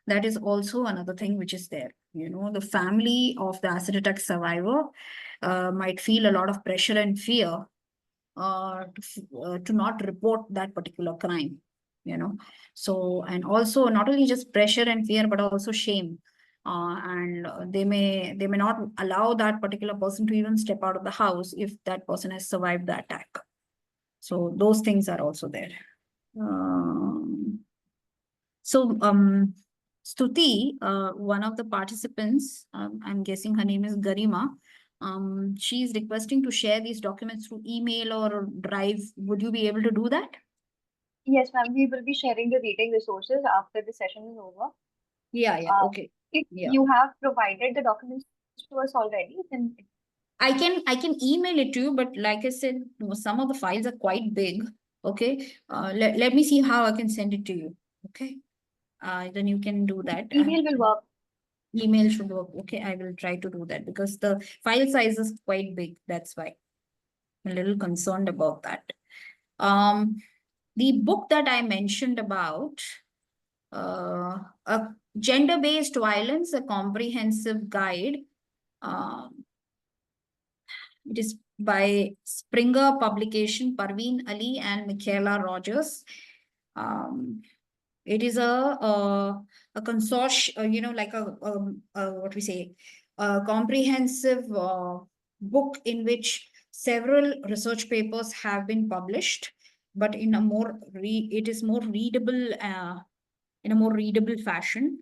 That is also another thing which is there. You know, the family of the acid attack survivor might feel a lot of pressure and fear to not report that particular crime, you know. So, and also not only just pressure and fear, but also shame. And they may not allow that particular person to even step out of the house if that person has survived the attack. So those things are also there. Stuti, one of the participants, I'm guessing her name is Garima, she is requesting to share these documents through email or Drive. Would you be able to do that? Yes, ma'am. We will be sharing the reading resources after the session is over. Yeah, okay. If Yeah. you have provided the documents to us already, then I can email it to you, but like I said, some of the files are quite big. Okay. Let me see how I can send it to you. Okay. Then you can do that. email will work. Email should work. Okay, I will try to do that because the file size is quite big. That's why I'm a little concerned about that. The book that I mentioned about, a gender-based violence, a comprehensive guide. It is by Springer Publication, Parveen Ali and Michaela Rogers. It is a consortium, you know, like what we say, a comprehensive book in which several research papers have been published, but in a more it is more readable in a more readable fashion.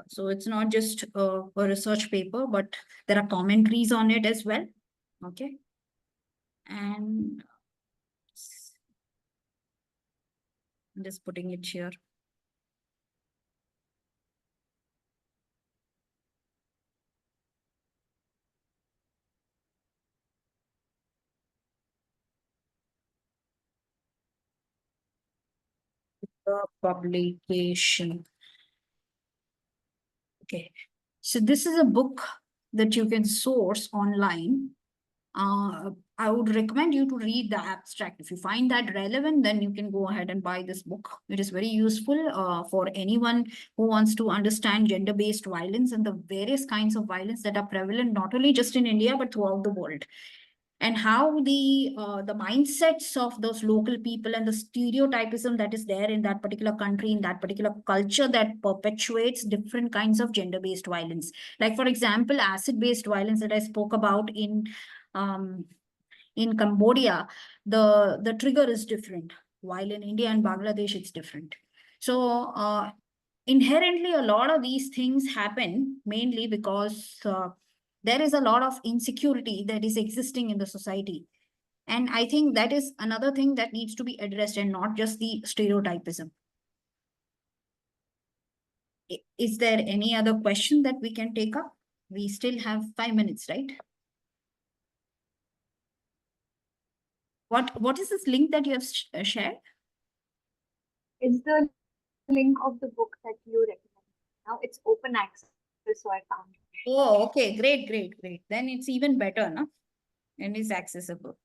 So it's not just a research paper, but there are commentaries on it as well. Okay. And I'm just putting it here. The publication. Okay. So this is a book that you can source online. I would recommend you to read the abstract. If you find that relevant, then you can go ahead and buy this book. It is very useful for anyone who wants to understand gender-based violence and the various kinds of violence that are prevalent, not only just in India, but throughout the world. And how the mindsets of those local people and the stereotypism that is there in that particular country, in that particular culture, that perpetuates different kinds of gender-based violence. Like, for example, acid-based violence that I spoke about in Cambodia, the trigger is different, while in India and Bangladesh, it's different. So inherently, a lot of these things happen mainly because there is a lot of insecurity that is existing in the society. And I think that is another thing that needs to be addressed, and not just the stereotypism. Is there any other question that we can take up? We still have 5 minutes, right? What is this link that you have shared? It's the link of the book that you recommend. Now it's open access, so I found it. Oh, okay, great. Then it's even better, no? And it's accessible.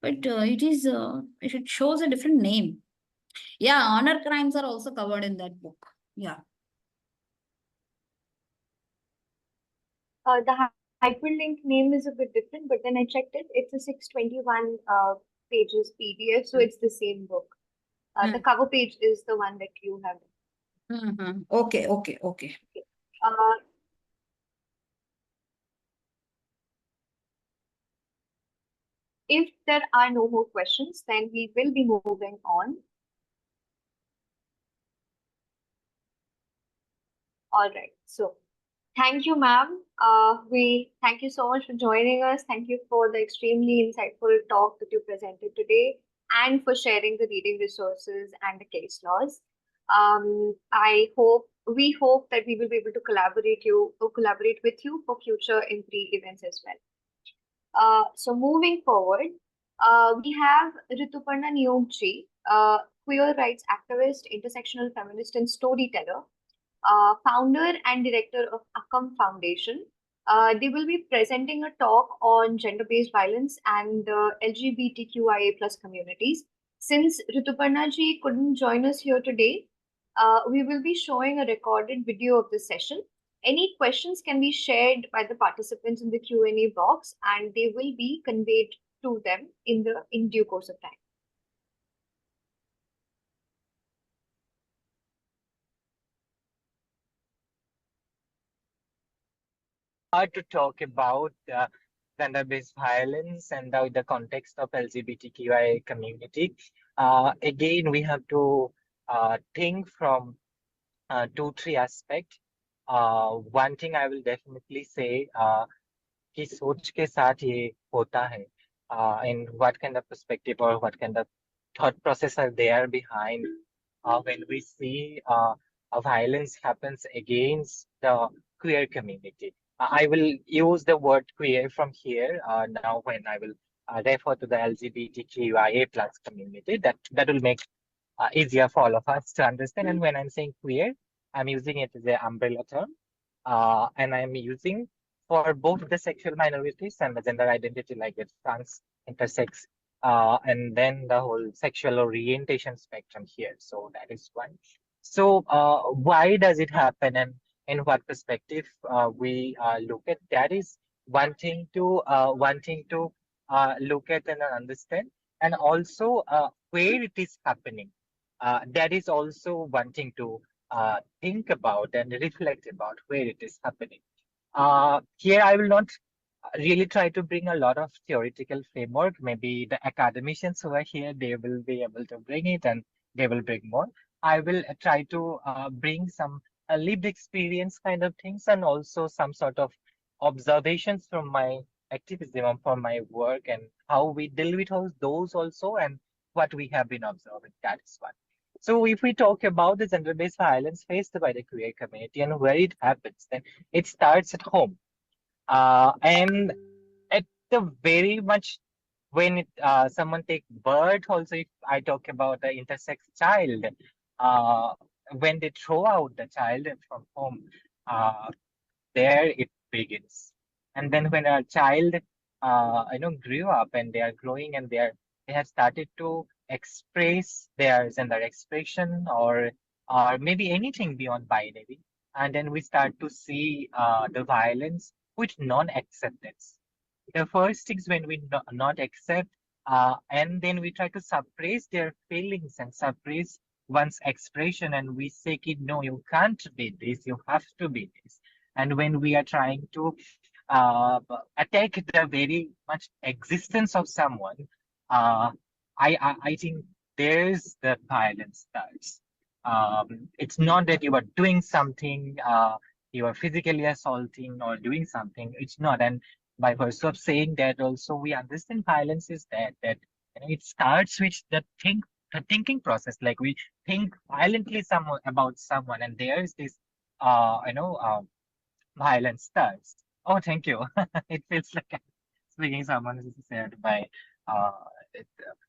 But it shows a different name. Yeah, honor crimes are also covered in that book. Yeah. The hyperlink name is a bit different, but then I checked it. It's a 621 pages PDF, so it's the same book. The cover page is the one that you have. Okay. Uh, if there are no more questions, then we will be moving on. All right. So thank you, ma'am. We thank you so much for joining us. Thank you for the extremely insightful talk that you presented today and for sharing the reading resources and the case laws. We hope that we will be able to collaborate with you for future IMPRI events as well. So moving forward, we have Rituparna Niyomji, queer rights activist, intersectional feminist, and storyteller, founder and director of Akam Foundation. They will be presenting a talk on gender-based violence and the LGBTQIA plus communities. Since Rituparna ji couldn't join us here today, we will be showing a recorded video of this session. Any questions can be shared by the participants in the Q&A box, and they will be conveyed to them in due course of time. To talk about gender-based violence and the context of LGBTQI community. Again, we have to think from 2-3 aspects. One thing I will definitely say कि सोच के साथ ये होता है and what kind of perspective or what kind of thought process are there behind when we see violence happens against the queer community. I will use the word queer from here now when I will refer to the LGBTQIA plus community. That will make easier for all of us to understand. And when I'm saying queer, I'm using it as an umbrella term. And I'm using for both the sexual minorities and the gender identity like it's trans, intersex, and then the whole sexual orientation spectrum here. So that is one. So why does it happen and in what perspective we look at? That is one thing to look at and understand, and also where it is happening. That is also one thing to think about and reflect about where it is happening. Here, I will not really try to bring a lot of theoretical framework. Maybe the academicians who are here, they will be able to bring it and they will bring more. I will try to bring some lived experience kind of things and also some sort of observations from my activism and from my work and how we deal with those also and what we have been observing. That is one. So if we talk about the gender-based violence faced by the queer community and where it happens, then it starts at home. And at the very much when someone take birth, also if I talk about the intersex child, when they throw out the child from home, there it begins. And then when a child, grew up and they are growing and they have started to express their gender expression or maybe anything beyond binary, and then we start to see the violence with non-acceptance. The first is when we not accept, and then we try to suppress their feelings and suppress one's expression, and we say, no, you can't be this, you have to be this. And when we are trying to attack the very much existence of someone, I think there's the violence starts. It's not that you are doing something, you are physically assaulting or doing something. It's not. And by virtue of saying that, also we understand violence is that it starts with the thinking process. Like we think violently about someone, and there is this violence starts. Oh, thank you. It feels like I'm speaking someone who shared my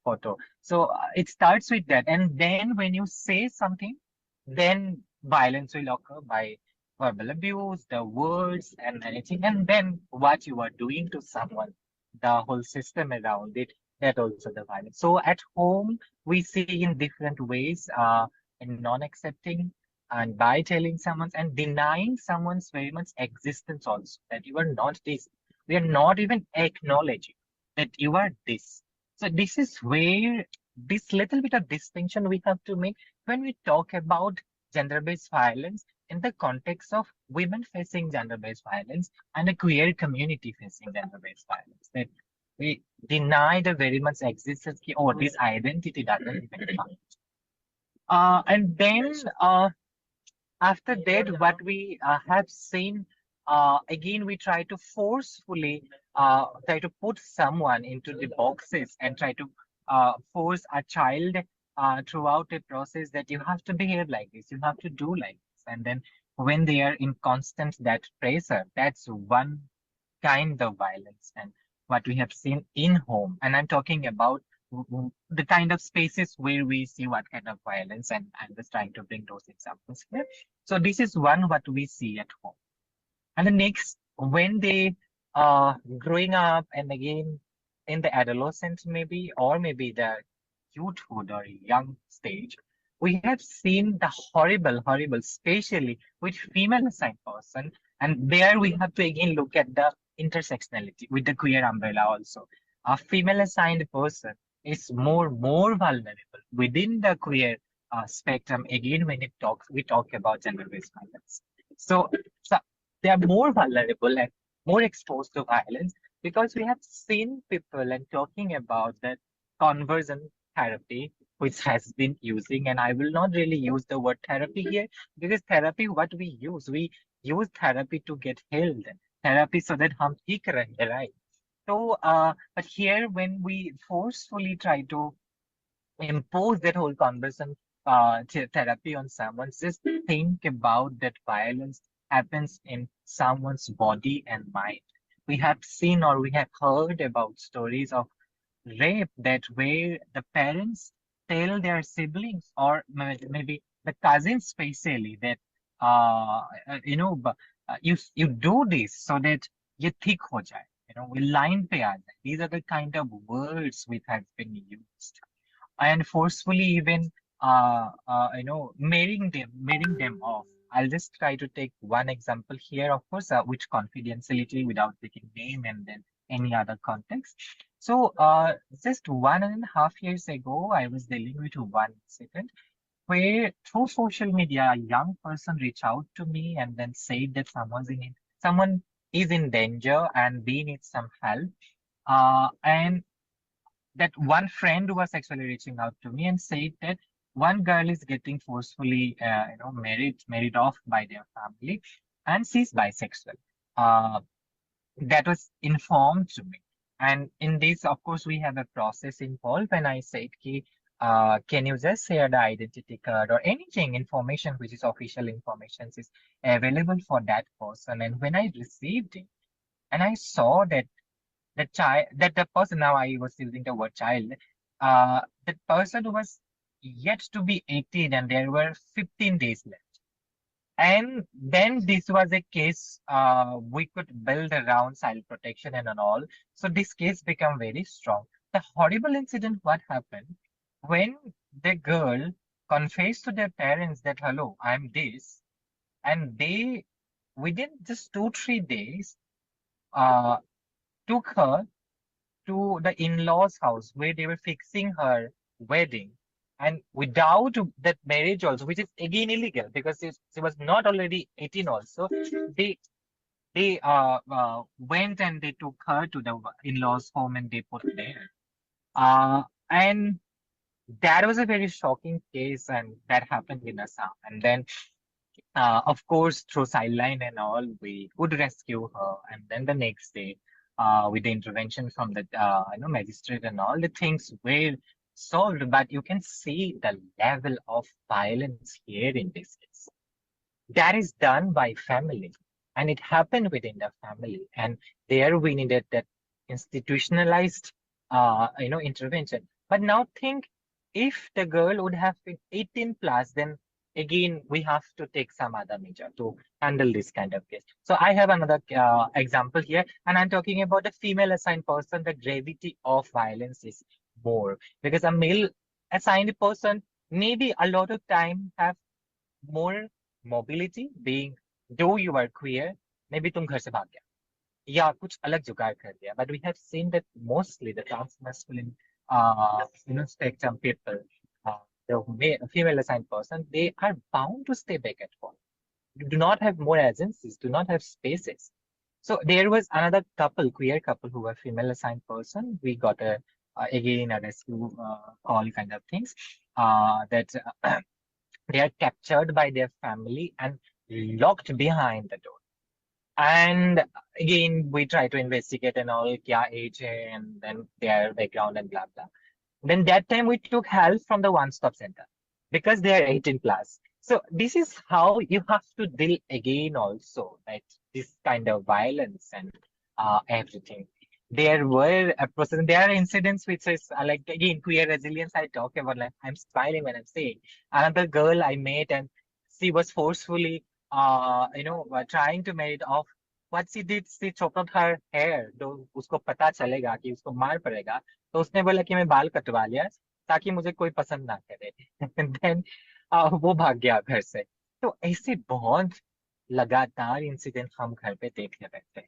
photo. So it starts with that. And then when you say something, then violence will occur by verbal abuse, the words and anything. And then what you are doing to someone, the whole system around it, that also the violence. So at home, we see in different ways, in non-accepting, and by telling someone and denying someone's very much existence also, that you are not this. We are not even acknowledging that you are this. So this is where this little bit of distinction we have to make when we talk about gender-based violence in the context of women facing gender-based violence and a queer community facing gender-based violence. That we deny the very much existence or this identity doesn't even count. And then after that, what we have seen, again, we try to forcefully try to put someone into the boxes and try to force a child throughout a process that you have to behave like this, you have to do like this. And then when they are in constant that pressure, that's one kind of violence. And what we have seen in home, and I'm talking about the kind of spaces where we see what kind of violence, and I'm just trying to bring those examples here. So this is one what we see at home. And the next, when they growing up and again in the adolescent maybe, or maybe the youthhood or young stage, we have seen the horrible, especially with female assigned person. And there we have to again look at the intersectionality with the queer umbrella also. A female assigned person is more vulnerable within the queer spectrum. Again, when we talk about gender-based violence. So they are more vulnerable and more exposed to violence because we have seen people and talking about that conversion therapy, which has been using, and I will not really use the word therapy here because therapy, what we use therapy to get healed, therapy so that hum theek rahe, right? So, but here when we forcefully try to impose that whole conversion therapy on someone, just think about that violence happens in someone's body and mind. We have seen or we have heard about stories of rape that where the parents tell their siblings or maybe the cousins especially that you do this so that ye thick ho jaye, we line pe aa jaye. These are the kind of words which has been used and forcefully even marrying them off. I'll just try to take one example here, of course, which confidentiality without taking name and then any other context. So just 1.5 years ago, I was dealing with one incident where through social media, a young person reached out to me and then said that someone is in danger and they need some help. And that one friend was actually reaching out to me and said that one girl is getting forcefully, married off by their family, and she's bisexual. That was informed to me. And in this, of course, we have a process involved. And I said, can you just share the identity card or anything, information which is official information is available for that person? And when I received it, and I saw that the person, now I was using the word child, that person was yet to be 18 and there were 15 days left. And then this was a case we could build around child protection and all. So this case became very strong. The horrible incident, what happened when the girl confessed to their parents that, hello, I'm this, and they, within just 2-3 days, took her to the in-laws' house where they were fixing her wedding. And without that marriage also, which is again illegal because she was not already 18 also, they went and they took her to the in-laws' home and they put her there. And that was a very shocking case, and that happened in Assam. And then, of course, through sideline and all, we would rescue her. And then the next day, with the intervention from the magistrate and all, the things were solved. But you can see the level of violence here in this case. That is done by family, and it happened within the family. And there we needed that institutionalized, intervention. But now think, if the girl would have been 18 plus, then again we have to take some other measure to handle this kind of case. So I have another example here, and I'm talking about the female assigned person. The gravity of violence is more because a male assigned person maybe a lot of time have more mobility, being though you are queer, maybe तुम घर से भाग गया या कुछ अलग जुगाड़ कर दिया. But we have seen that mostly the transmasculine spectrum people, the female assigned person, they are bound to stay back at home. do not have more agencies, do not have spaces. So there was another couple, queer couple, who were female assigned person. We got again a rescue call kind of things, that they are captured by their family and locked behind the door. And again, we try to investigate and all, kya age hai, and then their background and blah blah. Then that time we took help from the one-stop center because they are 18 plus. So this is how you have to deal again also, that this kind of violence and everything. There were a process, there are incidents which is like, again, queer resilience I talk about, like I'm smiling when I'm saying. Another girl I met and she was forcefully trying to marry it off. What she did, she chopped out her hair. तो उसको पता चलेगा कि उसको मार पड़ेगा, तो उसने बोला कि मैं बाल कटवा लिया ताकि मुझे कोई पसंद ना करे. देन वो भाग गया घर से. तो ऐसे बहुत लगातार इंसिडेंट हम घर पे देखते रहते हैं.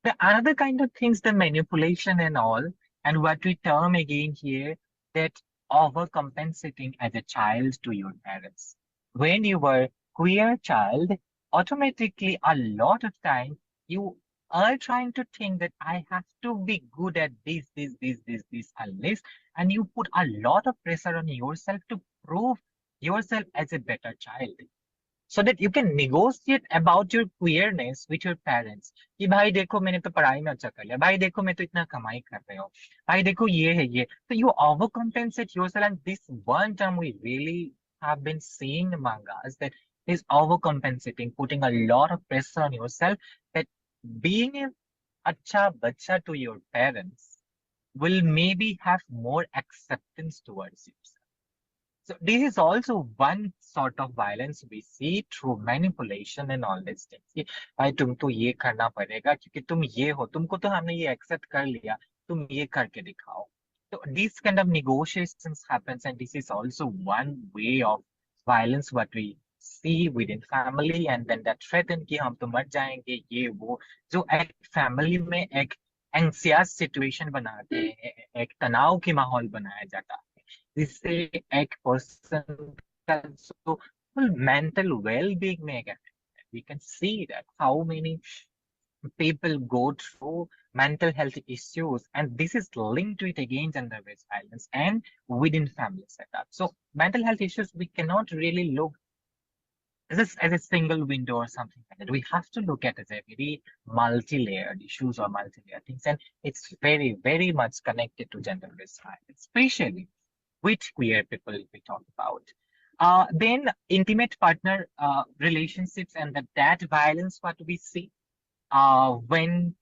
The another kind of things, the manipulation and all, and what we term again here, that overcompensating as a child to your parents. When you were queer child, automatically a lot of time you are trying to think that I have to be good at this, and this, and you put a lot of pressure on yourself to prove yourself as a better child, so that you can negotiate about your queerness with your parents. कि भाई देखो मैंने तो पढ़ाई में अच्छा कर लिया, भाई देखो मैं तो इतना कमाई कर रहे हो, भाई देखो ये है ये. So you overcompensate yourself, and this one term we really have been seeing among us, that is overcompensating, putting a lot of pressure on yourself, that being a acha bacha to your parents will maybe have more acceptance towards you. So this is also one sort of violence we see through manipulation and all these things. कि भाई तुमको ये करना पड़ेगा क्योंकि तुम ये हो, तुमको तो हमने ये accept कर लिया, तुम ये करके दिखाओ. So these kind of negotiations happens, and this is also one way of violence what we see within family, and then that threaten कि हम तो मर जाएंगे ये वो, जो एक family में एक anxious situation बनाते हैं, एक तनाव की माहौल बनाया जाता है, जिससे एक पर्सन का जो full mental well-being में एक effect है. We can see that how many people go through mental health issues, and this is linked to it again, gender-based violence and within family setup. So mental health issues we cannot really look as a single window or something like that. We have to look at it as a very multi-layered issues or multi-layered things, and it's very, very much connected to gender-based violence, especially with queer people if we talk about. Then intimate partner relationships, and that violence what we see when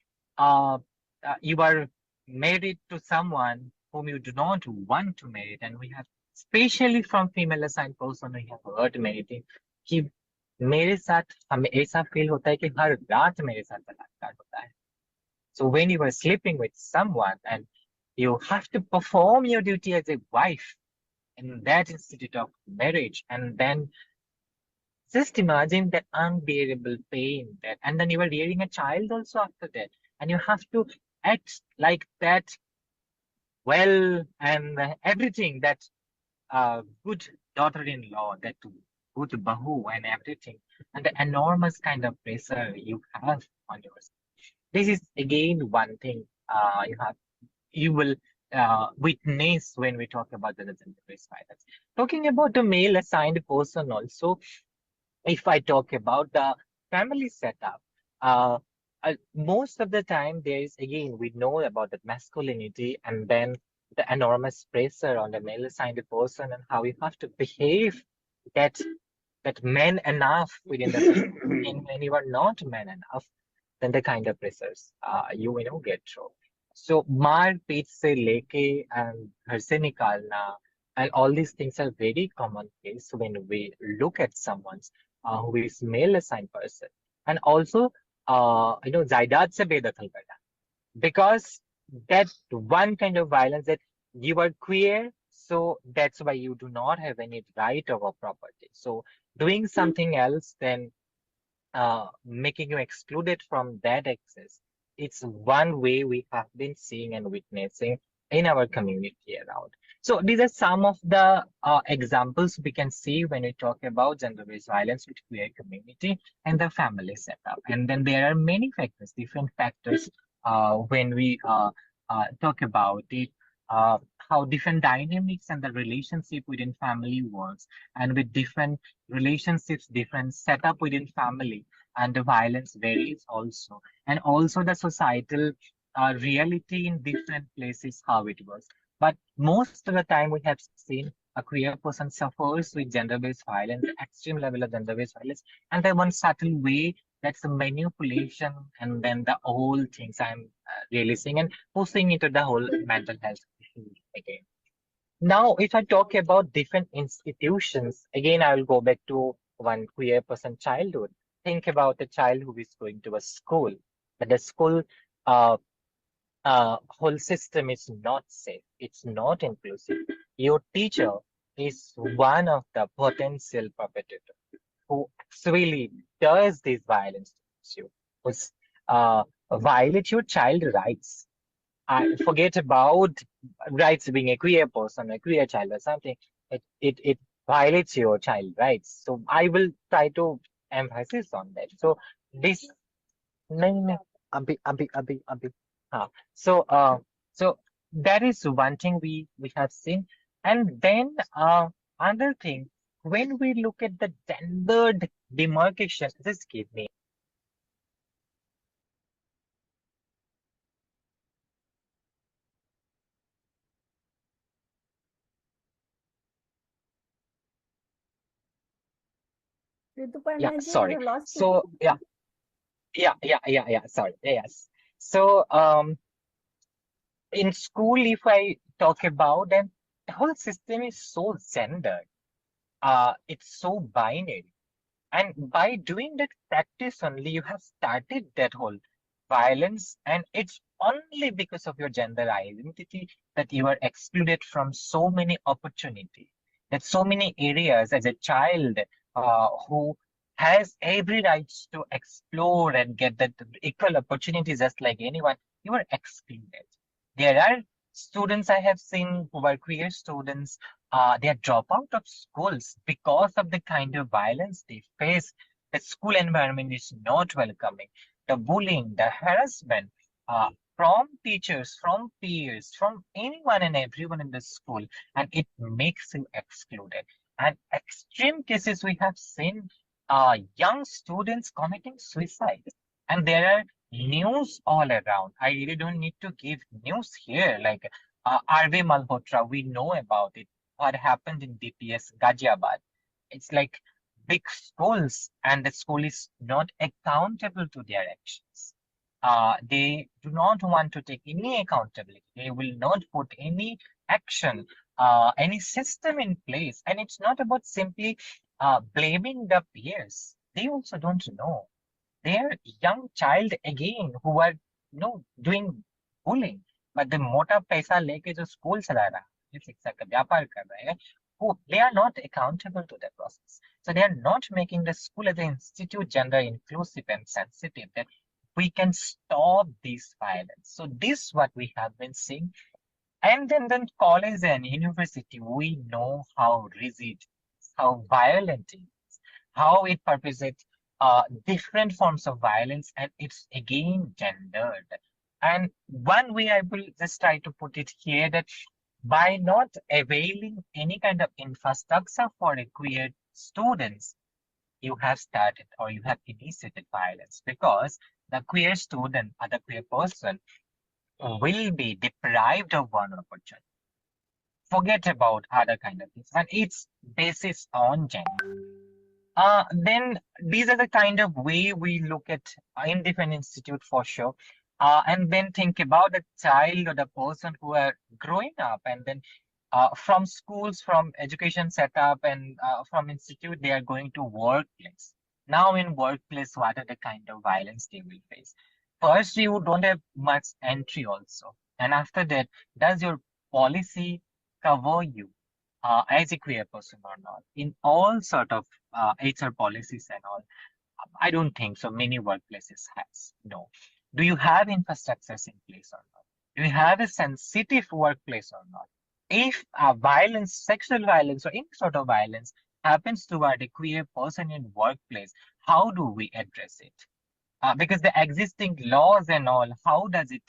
you are married to someone whom you do not want to marry, and we have, especially from female assigned person, we have heard many things कि मेरे साथ हमें ऐसा feel होता है कि हर रात मेरे साथ बलात्कार होता है. So when you are sleeping with someone and you have to perform your duty as a wife in that institute of marriage, and then just imagine that unbearable pain, that, and then you are rearing a child also after that, and you have to act like that well, and everything, that good daughter-in-law, that good bahu and everything, and the enormous kind of pressure you have on yourself. This is again one thing you will witness when we talk about the gender-based violence. Talking about the male assigned person also, if I talk about the family setup, most of the time there is, again, we know about the masculinity, and then the enormous pressure on the male assigned person and how you have to behave that man enough within the family. And when you are not man enough, then the kind of pressures you get through. So मार पीट से लेके and घर से निकालना, and all these things are very commonplace when we look at someone who is male assigned person. And also जायदाद से बेदखल करना, because that one kind of violence, that you are queer, so that's why you do not have any right over property. So doing something else, then making you excluded from that access, it's one way we have been seeing and witnessing in our community around. So these are some of the examples we can see when we talk about gender-based violence with queer community and the family setup. And then there are many factors, different factors when we talk about it, how different dynamics and the relationship within family works, and with different relationships, different setup within family, and the violence varies also, and also the societal reality in different places, how it works. But most of the time, we have seen a queer person suffers with gender-based violence, extreme level of gender-based violence, and then one subtle way, that's the manipulation, and then the whole things I'm really seeing and pushing into the whole mental health issue again. Now, if I talk about different institutions, again, I will go back to one queer person childhood. Think about a child who is going to a school, but the school uh, whole system is not safe. It's not inclusive. Your teacher is one of the potential perpetrators who actually does this violence to you, who's violate your child rights. I forget about rights being a queer person, a queer child or something. It violates your child rights. So I will try to emphasize on that. So this नहीं अभी हाँ so that is one thing we have seen. And then another thing, when we look at the gendered demarcation, just give me. Yeah, sorry. So yeah, sorry. Yes. So in school, if I talk about, then the whole system is so gendered. It's so binary. And by doing that practice only, you have started that whole violence. And it's only because of your gender identity that you are excluded from so many opportunities. That so many areas as a child who has every right to explore and get that equal opportunities just like anyone, you are excluded. There are students I have seen who are queer students, they are drop out of schools because of the kind of violence they face. The school environment is not welcoming. The bullying, the harassment from teachers, from peers, from anyone and everyone in the school, and it makes you excluded. And extreme cases we have seen young students committing suicide. And there are news all around. I really don't need to give news here. Like RV Malhotra, we know about it. What happened in DPS Ghaziabad. It's like big schools, and the school is not accountable to their actions. They do not want to take any accountability. They will not put any action, any system in place. And it's not about simply blaming the peers. They also don't know. They are young child again who are doing bullying. But the मोटा पैसा लेके जो school चला रहा है, शिक्षा का व्यापार कर रहे हैं, they are not accountable to that process. So they are not making the school as an institute gender inclusive and sensitive, that we can stop this violence. So this is what we have been seeing. And then college and university, we know how rigid, how violent it is, how it perpetrates different forms of violence, and it's again gendered. And one way I will just try to put it here, that by not availing any kind of infrastructure for a queer students, you have started or you have initiated violence, because the queer student or the queer person will be deprived of one opportunity. Forget about other kind of things, and it's basis on gender. Then these are the kind of way we look at in different institute for sure. And then think about the child or the person who are growing up, and then from schools, from education setup, and from institute, they are going to workplace. Now in workplace, what are the kind of violence they will face? First, you don't have much entry also. And after that, does your policy cover you as a queer person or not? In all sort of HR policies and all, I don't think so. Many workplaces has. No. Do you have infrastructures in place or not? Do you have a sensitive workplace or not? If violence, sexual violence, or any sort of violence happens toward a queer person in workplace, how do we address it? Because the existing laws and all, how does it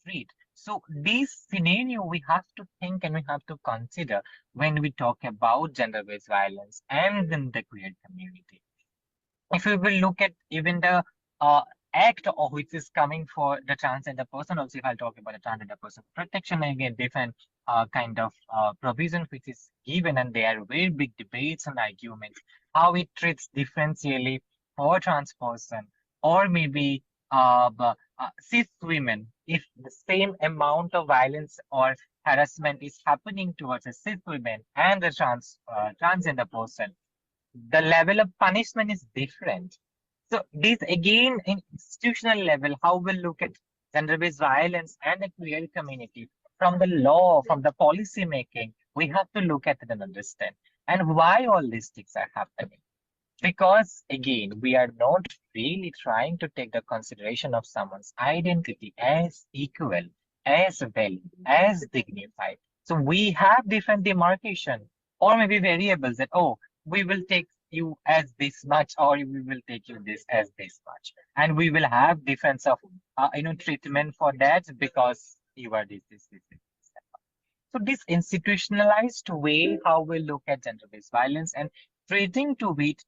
treat? So this scenario we have to think and we have to consider when we talk about gender-based violence and then the queer community. If we will look at even the act of which is coming for the transgender person, also if I'll talk about the transgender person protection, again different kind of provision which is given, and there are very big debates and arguments how it treats differentially for trans person or maybe cis women. If the same amount of violence or harassment is happening towards a cis woman and a transgender person, the level of punishment is different. So this again in institutional level, how we'll look at gender-based violence and the queer community from the law, from the policy making, we have to look at it and understand. And why all these things are happening? Because again, we are not really trying to take the consideration of someone's identity as equal, as valid, as dignified. So we have different demarcation or maybe variables that, oh, we will take you as this much or we will take you this as this much. And we will have difference of, treatment for that because you are this. So this institutionalized way how we look at gender-based violence and treating to it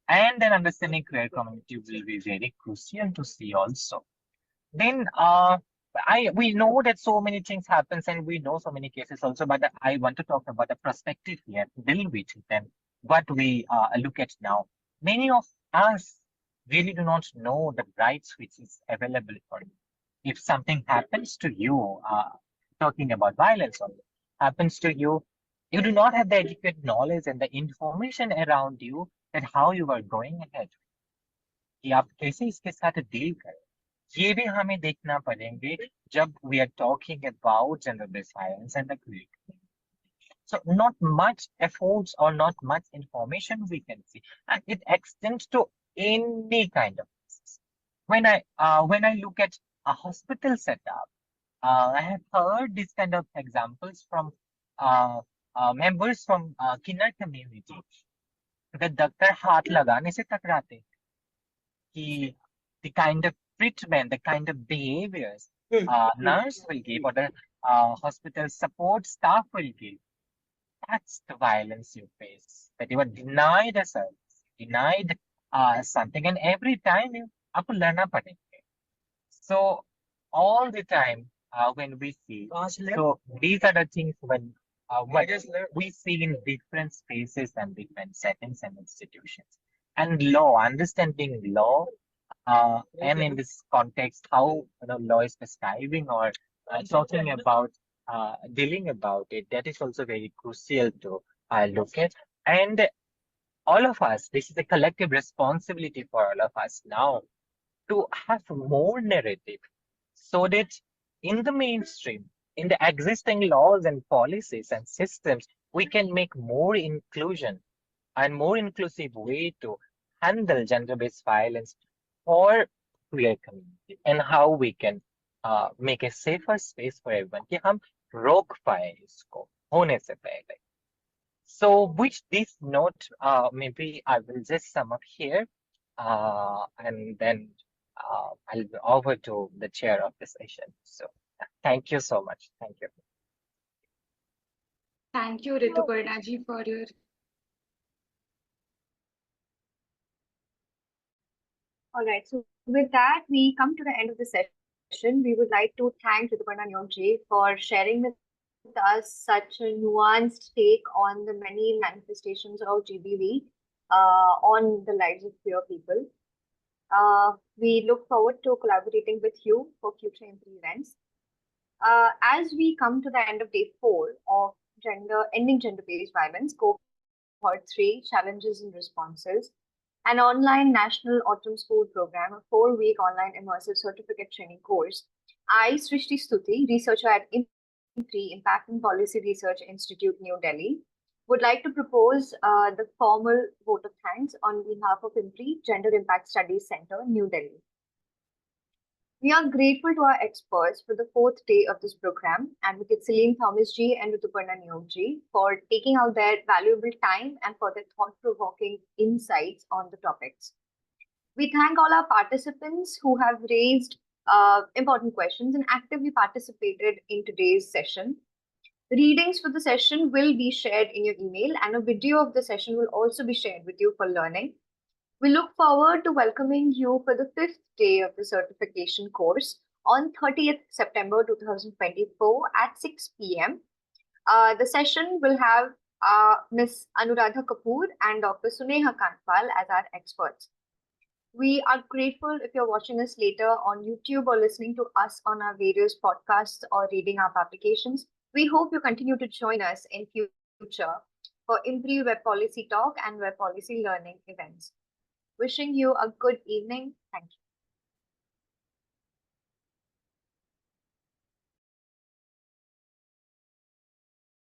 and then understanding queer community will be very crucial to see also. Then we know that so many things happens and we know so many cases also, but I want to talk about the perspective here, deal with it and what we look at now. Many of us really do not know the rights which is available for you. If something happens to you, talking about violence only, happens to you, you do not have the adequate knowledge and the information around you that how you are going ahead. कि आप कैसे इसके साथ deal करें, ये भी हमें देखना पड़ेंगे जब we are talking about gender-based violence and the queer community. So not much efforts or not much information we can see, and it extends to any kind of cases. When I look at a hospital setup, I have heard this kind of examples from members from Kinnar community. The doctor हाथ लगाने से टकराते कि the kind of treatment, the kind of behaviors nurse will give or the hospital support staff will give, that's the violence you face, that you are denied a service, denied something, and every time you आपको लड़ना पड़ेगा. So all the time when we see, so these are the things when what we see in different spaces and different settings and institutions. And law, understanding law, and in this context, how law is prescribing or talking about dealing about it, that is also very crucial to look at. And all of us, this is a collective responsibility for all of us now to have more narrative so that in the mainstream, in the existing laws and policies and systems, we can make more inclusion and more inclusive way to handle gender-based violence for queer community, and how we can make a safer space for everyone कि हम रोक पाए इसको होने से पहले. So with this note, maybe I will just sum up here and then I'll be over to the chair of the session. So thank you so much. Thank you. Thank you, Rituparna ji, for your All right, so with that, we come to the end of the session. We would like to thank Rituparna Nyongje for sharing with us such a nuanced take on the many manifestations of GBV on the lives of queer people. We look forward to collaborating with you for future IMPRI events. As we come to the end of day 4 of ending gender-based violence, cohort 3, challenges and responses, an online national autumn school program, a 4-week online immersive certificate training course, I, Srishti Stuti, researcher at IMPRI, Impact and Policy Research Institute, New Delhi, would like to propose the formal vote of thanks on behalf of IMPRI, Gender Impact Studies Center, New Delhi. We are grateful to our experts for the fourth day of this program, Advocate Celine Thomas G and Rituparna Niyog Ji, for taking out their valuable time and for their thought-provoking insights on the topics. We thank all our participants who have raised important questions and actively participated in today's session. Readings for the session will be shared in your email, and a video of the session will also be shared with you for learning. We look forward to welcoming you for the fifth day of the certification course on 30th September 2024 at 6 p.m. The session will have Ms. Anuradha Kapoor and Dr. Suneha Kantwal as our experts. We are grateful if you're watching us later on YouTube or listening to us on our various podcasts or reading our publications. We hope you continue to join us in future for IMPRI Web Policy Talk and Web Policy Learning events. Wishing you a good evening. Thank you.